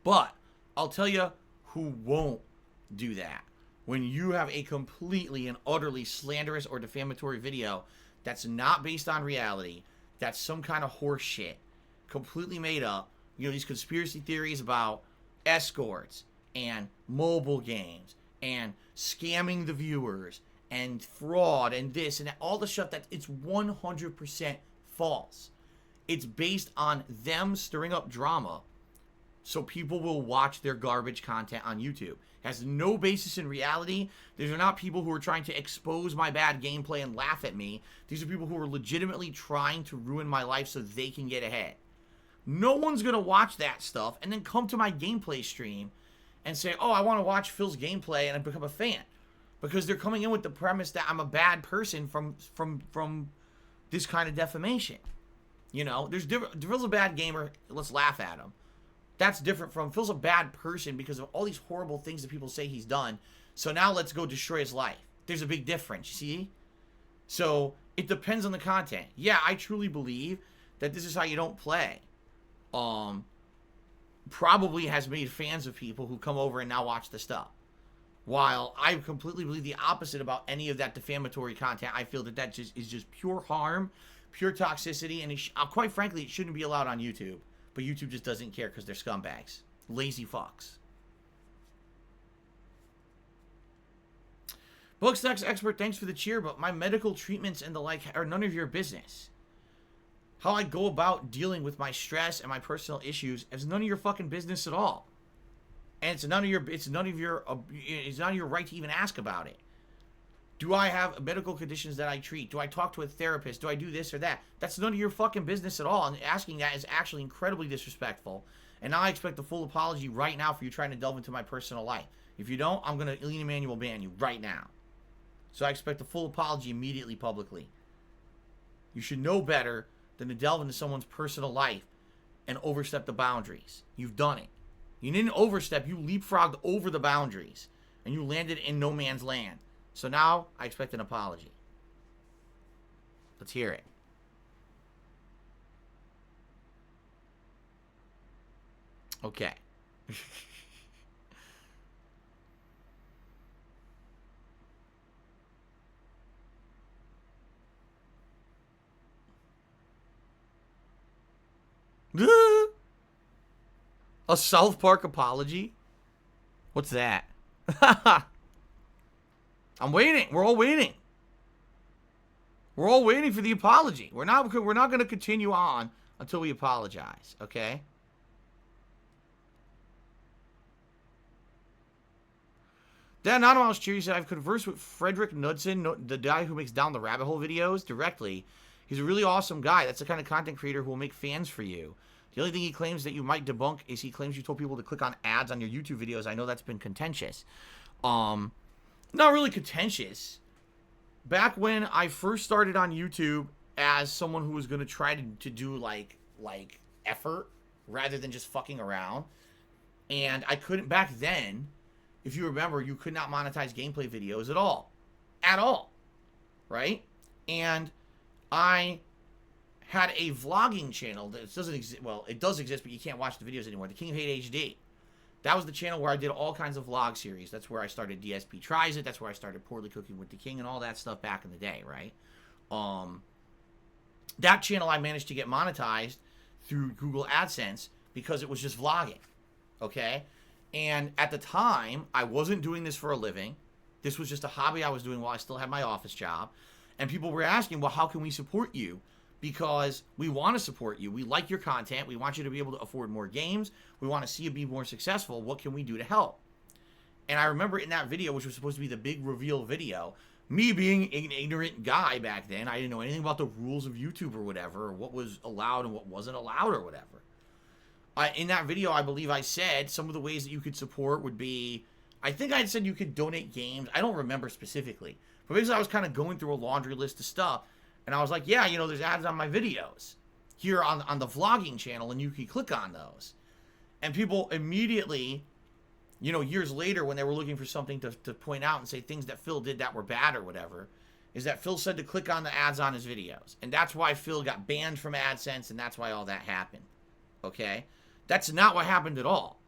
But I'll tell you who won't do that. When you have a completely and utterly slanderous or defamatory video that's not based on reality, that's some kind of horse shit, completely made up, you know, these conspiracy theories about escorts and mobile games and scamming the viewers and fraud and this and that, all the stuff that it's 100% false. It's based on them stirring up drama so people will watch their garbage content on YouTube. It has no basis in reality. These are not people who are trying to expose my bad gameplay and laugh at me. These are people who are legitimately trying to ruin my life so they can get ahead. No one's going to watch that stuff and then come to my gameplay stream and say, oh, I want to watch Phil's gameplay and I become a fan. Because they're coming in with the premise that I'm a bad person from this kind of defamation. You know, there's different. Phil's a bad gamer, let's laugh at him. That's different from Phil's a bad person because of all these horrible things that people say he's done. So now let's go destroy his life. There's a big difference, you see? So it depends on the content. Yeah, I truly believe that This Is How You Don't Play. Probably has made fans of people who come over and now watch the stuff. While I completely believe the opposite about any of that defamatory content. I feel that that just is just pure harm, pure toxicity, and quite frankly, it shouldn't be allowed on YouTube. But YouTube just doesn't care because they're scumbags. Lazy fucks. Bookstocks expert, thanks for the cheer, but my medical treatments and the like are none of your business. How I go about dealing with my stress and my personal issues is none of your fucking business at all. And it's none of your right to even ask about it. Do I have medical conditions that I treat? Do I talk to a therapist? Do I do this or that? That's none of your fucking business at all. And asking that is actually incredibly disrespectful. And now I expect a full apology right now for you trying to delve into my personal life. If you don't, I'm going to manual ban you right now. So I expect a full apology immediately publicly. You should know better than to delve into someone's personal life and overstep the boundaries. You've done it. You didn't overstep. You leapfrogged over the boundaries. And you landed in no man's land. So now, I expect an apology. Let's hear it. Okay. A South Park apology? What's that? I'm waiting. We're all waiting. We're all waiting for the apology. We're not going to continue on until we apologize, okay? Dan Anonymous Cheery said, I've conversed with Frederick Knudsen, the guy who makes Down the Rabbit Hole videos, directly. He's a really awesome guy. That's the kind of content creator who will make fans for you. The only thing he claims that you might debunk is he claims you told people to click on ads on your YouTube videos. I know that's been contentious. Not really contentious. Back when I first started on YouTube as someone who was going to try to do like effort rather than just fucking around. And I couldn't, back then, if you remember, you could not monetize gameplay videos at all. At all. Right? And I had a vlogging channel that doesn't exist. Well, it does exist, but you can't watch the videos anymore. The King of Hate HD. That was the channel where I did all kinds of vlog series. That's where I started DSP Tries It. That's where I started Poorly Cooking with the King and all that stuff back in the day, right? That channel I managed to get monetized through Google AdSense because it was just vlogging, okay? And at the time, I wasn't doing this for a living. This was just a hobby I was doing while I still had my office job. And people were asking, well, how can we support you? Because we want to support you. We like your content. We want you to be able to afford more games. We want to see you be more successful. What can we do to help? And I remember in that video, which was supposed to be the big reveal video, me being an ignorant guy back then, I didn't know anything about the rules of YouTube or whatever, or what was allowed and what wasn't allowed or whatever. In that video, I believe I said some of the ways that you could support would be, I think I had said you could donate games. I don't remember specifically. But basically, I was kind of going through a laundry list of stuff. And I was like, yeah, you know, there's ads on my videos here on the vlogging channel, and you can click on those. And people immediately you know, years later when they were looking for something to point out and say things that Phil did that were bad or whatever, is that Phil said to click on the ads on his videos. And that's why Phil got banned from AdSense, and that's why all that happened. Okay? That's not what happened at all.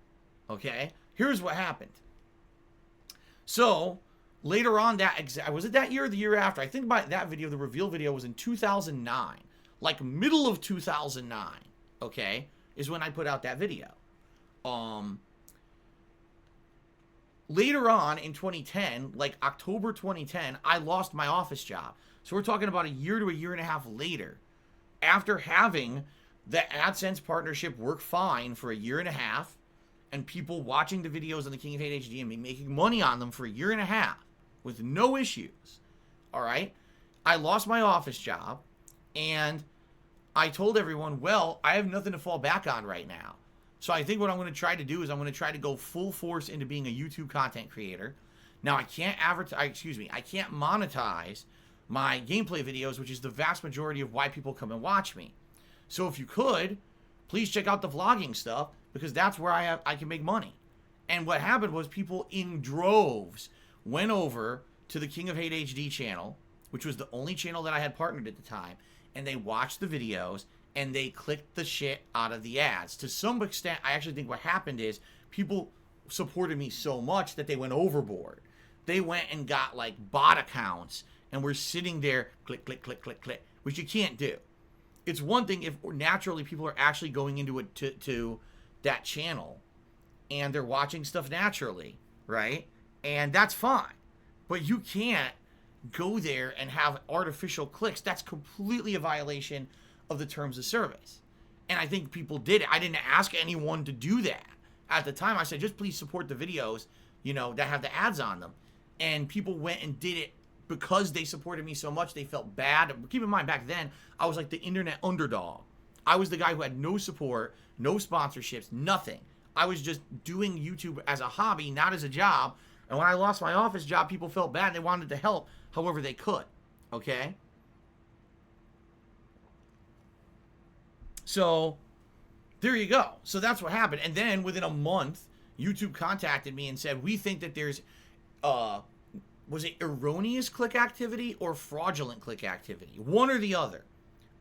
Okay? Here's what happened. So, later on, was it that year or the year after? I think by that video, the reveal video, was in 2009. Like, middle of 2009, okay, is when I put out that video. Later on in 2010, like October 2010, I lost my office job. So we're talking about a year to a year and a half later. After having the AdSense partnership work fine for a year and a half, and people watching the videos on the King of Hate HD and me making money on them for a year and a half with no issues, all right, I lost my office job, and I told everyone, well, I have nothing to fall back on right now. So I think what I'm going to try to do is I'm going to try to go full force into being a YouTube content creator. Now, I can't I can't monetize my gameplay videos, which is the vast majority of why people come and watch me. So if you could, please check out the vlogging stuff, because that's where I can make money. And what happened was people in droves went over to the King of Hate HD channel, which was the only channel that I had partnered at the time, and they watched the videos, and they clicked the shit out of the ads. To some extent, I actually think what happened is people supported me so much that they went overboard. They went and got like bot accounts and were sitting there, click, click, click, click, click, which you can't do. It's one thing if naturally people are actually going into it to that channel and they're watching stuff naturally, right? And that's fine. But you can't go there and have artificial clicks. That's completely a violation of the terms of service. And I think people did it. I didn't ask anyone to do that. At the time, I said, just please support the videos, you know, that have the ads on them. And people went and did it because they supported me so much. They felt bad. Keep in mind, back then, I was like the internet underdog. I was the guy who had no support, no sponsorships, nothing. I was just doing YouTube as a hobby, not as a job. And when I lost my office job, people felt bad and they wanted to help however they could. Okay? So, there you go. So that's what happened. And then within a month, YouTube contacted me and said, we think that there's, was it erroneous click activity or fraudulent click activity? One or the other.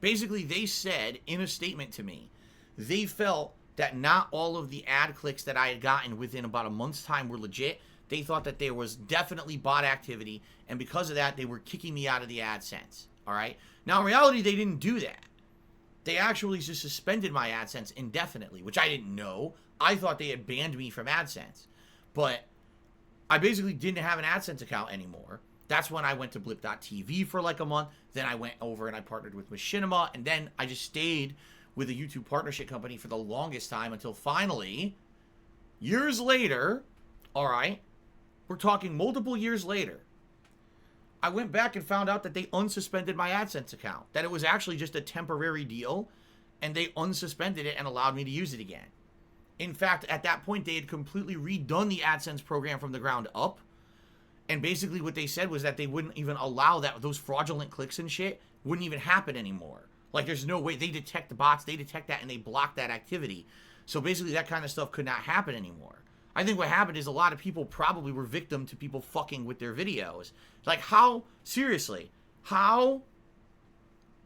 Basically, they said in a statement to me, they felt that not all of the ad clicks that I had gotten within about a month's time were legit. They thought that there was definitely bot activity, and because of that, they were kicking me out of the AdSense. All right? Now, in reality, they didn't do that. They actually just suspended my AdSense indefinitely, which I didn't know. I thought they had banned me from AdSense. But I basically didn't have an AdSense account anymore. That's when I went to Blip.tv for like a month. Then I went over and I partnered with Machinima. And then I just stayed with a YouTube partnership company for the longest time until finally, years later, all right, we're talking multiple years later, I went back and found out that they unsuspended my AdSense account. That it was actually just a temporary deal, and they unsuspended it and allowed me to use it again. In fact, at that point, they had completely redone the AdSense program from the ground up. And basically what they said was that they wouldn't even allow that, those fraudulent clicks and shit wouldn't even happen anymore. Like, there's no way. They detect the bots, they detect that, and they block that activity. So basically that kind of stuff could not happen anymore. I think what happened is a lot of people probably were victim to people fucking with their videos. Like, how, seriously, how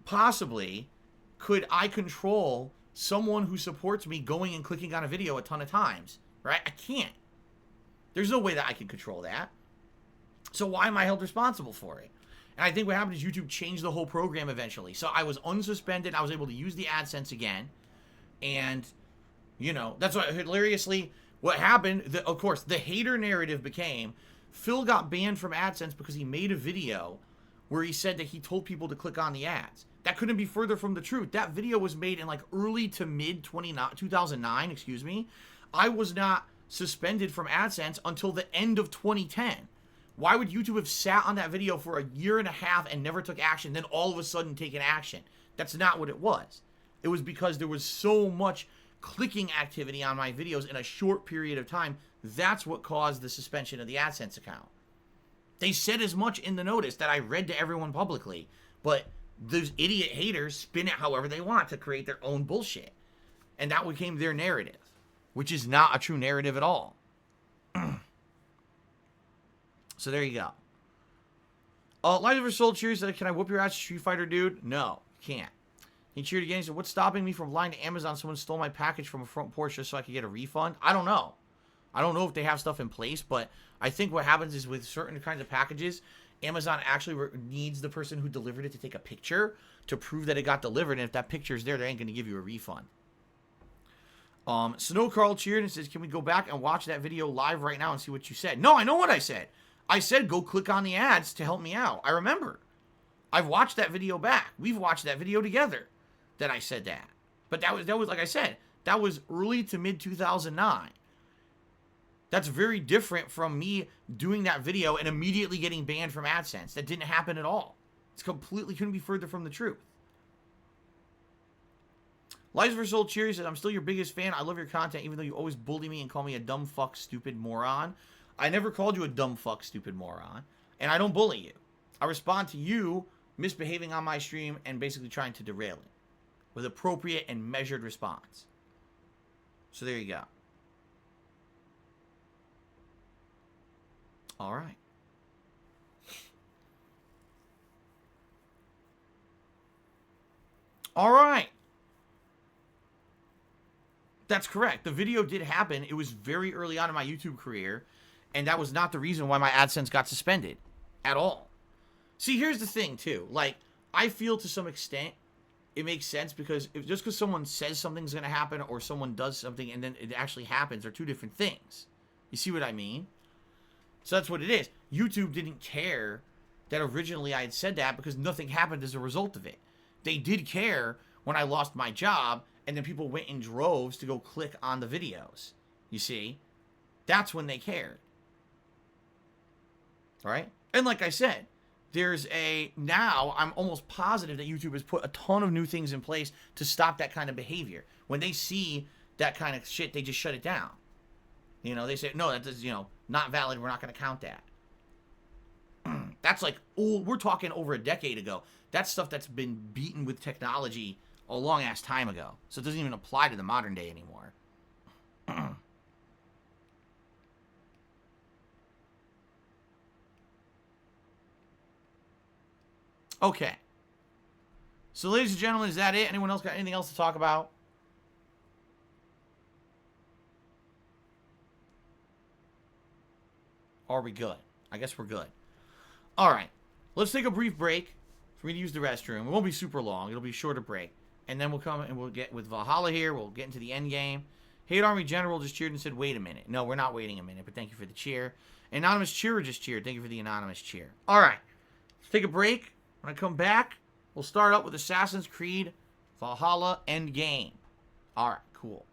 possibly could I control someone who supports me going and clicking on a video a ton of times, right? I can't. There's no way that I can control that. So why am I held responsible for it? And I think what happened is YouTube changed the whole program eventually. So I was unsuspended. I was able to use the AdSense again. And, you know, that's what, hilariously, what happened, of course, the hater narrative became, Phil got banned from AdSense because he made a video where he said that he told people to click on the ads. That couldn't be further from the truth. That video was made in like early to mid 2009, excuse me. I was not suspended from AdSense until the end of 2010. Why would YouTube have sat on that video for a year and a half and never took action, then all of a sudden taken action? That's not what it was. It was because there was so much clicking activity on my videos in a short period of time. That's what caused the suspension of the AdSense account. They said as much in the notice that I read to everyone publicly, but those idiot haters spin it however they want to create their own bullshit. And that became their narrative, which is not a true narrative at all. So there you go. Light of Her Soul cheers said, can I whoop your ass, Street Fighter dude? No, can't. He cheered again. He said, what's stopping me from lying to Amazon? Someone stole my package from a front porch just so I could get a refund? I don't know. I don't know if they have stuff in place, but I think what happens is with certain kinds of packages, Amazon actually needs the person who delivered it to take a picture to prove that it got delivered, and if that picture is there, they ain't going to give you a refund. Snow Carl cheered and says, can we go back and watch that video live right now and see what you said? No, I know what I said. I said go click on the ads to help me out. I remember. I've watched that video back. We've watched that video together that I said that. But that was like I said, that was early to mid 2009. That's very different from me doing that video and immediately getting banned from AdSense. That didn't happen at all. It's completely couldn't be further from the truth. Lies for Soul Cheers says, I'm still your biggest fan. I love your content, even though you always bully me and call me a dumb fuck, stupid moron. I never called you a dumb fuck, stupid moron. And I don't bully you. I respond to you misbehaving on my stream and basically trying to derail it with appropriate and measured response. So there you go. All right. All right. That's correct. The video did happen. It was very early on in my YouTube career, and that was not the reason why my AdSense got suspended at all. See, here's the thing, too. Like, I feel to some extent it makes sense because just because someone says something's going to happen or someone does something and then it actually happens are two different things. You see what I mean? So that's what it is. YouTube didn't care that originally I had said that because nothing happened as a result of it. They did care when I lost my job and then people went in droves to go click on the videos. You see? That's when they cared. All right? And like I said, now I'm almost positive that YouTube has put a ton of new things in place to stop that kind of behavior. When they see that kind of shit, they just shut it down. You know, they say, no, that is, not valid. We're not going to count that. That's like, we're talking over a decade ago. That's stuff that's been beaten with technology a long ass time ago. So it doesn't even apply to the modern day anymore. Okay. So ladies and gentlemen, is that it? Anyone else got anything else to talk about? Are we good? I guess we're good. All right. Let's take a brief break for me to use the restroom. It won't be super long. It'll be a shorter break. And then we'll come and we'll get with Valhalla here. We'll get into the end game. Hate Army General just cheered and said, wait a minute. No, we're not waiting a minute, but thank you for the cheer. Anonymous Cheerer just cheered. Thank you for the anonymous cheer. All right. Let's take a break. When I come back, we'll start up with Assassin's Creed Valhalla Endgame. All right, cool.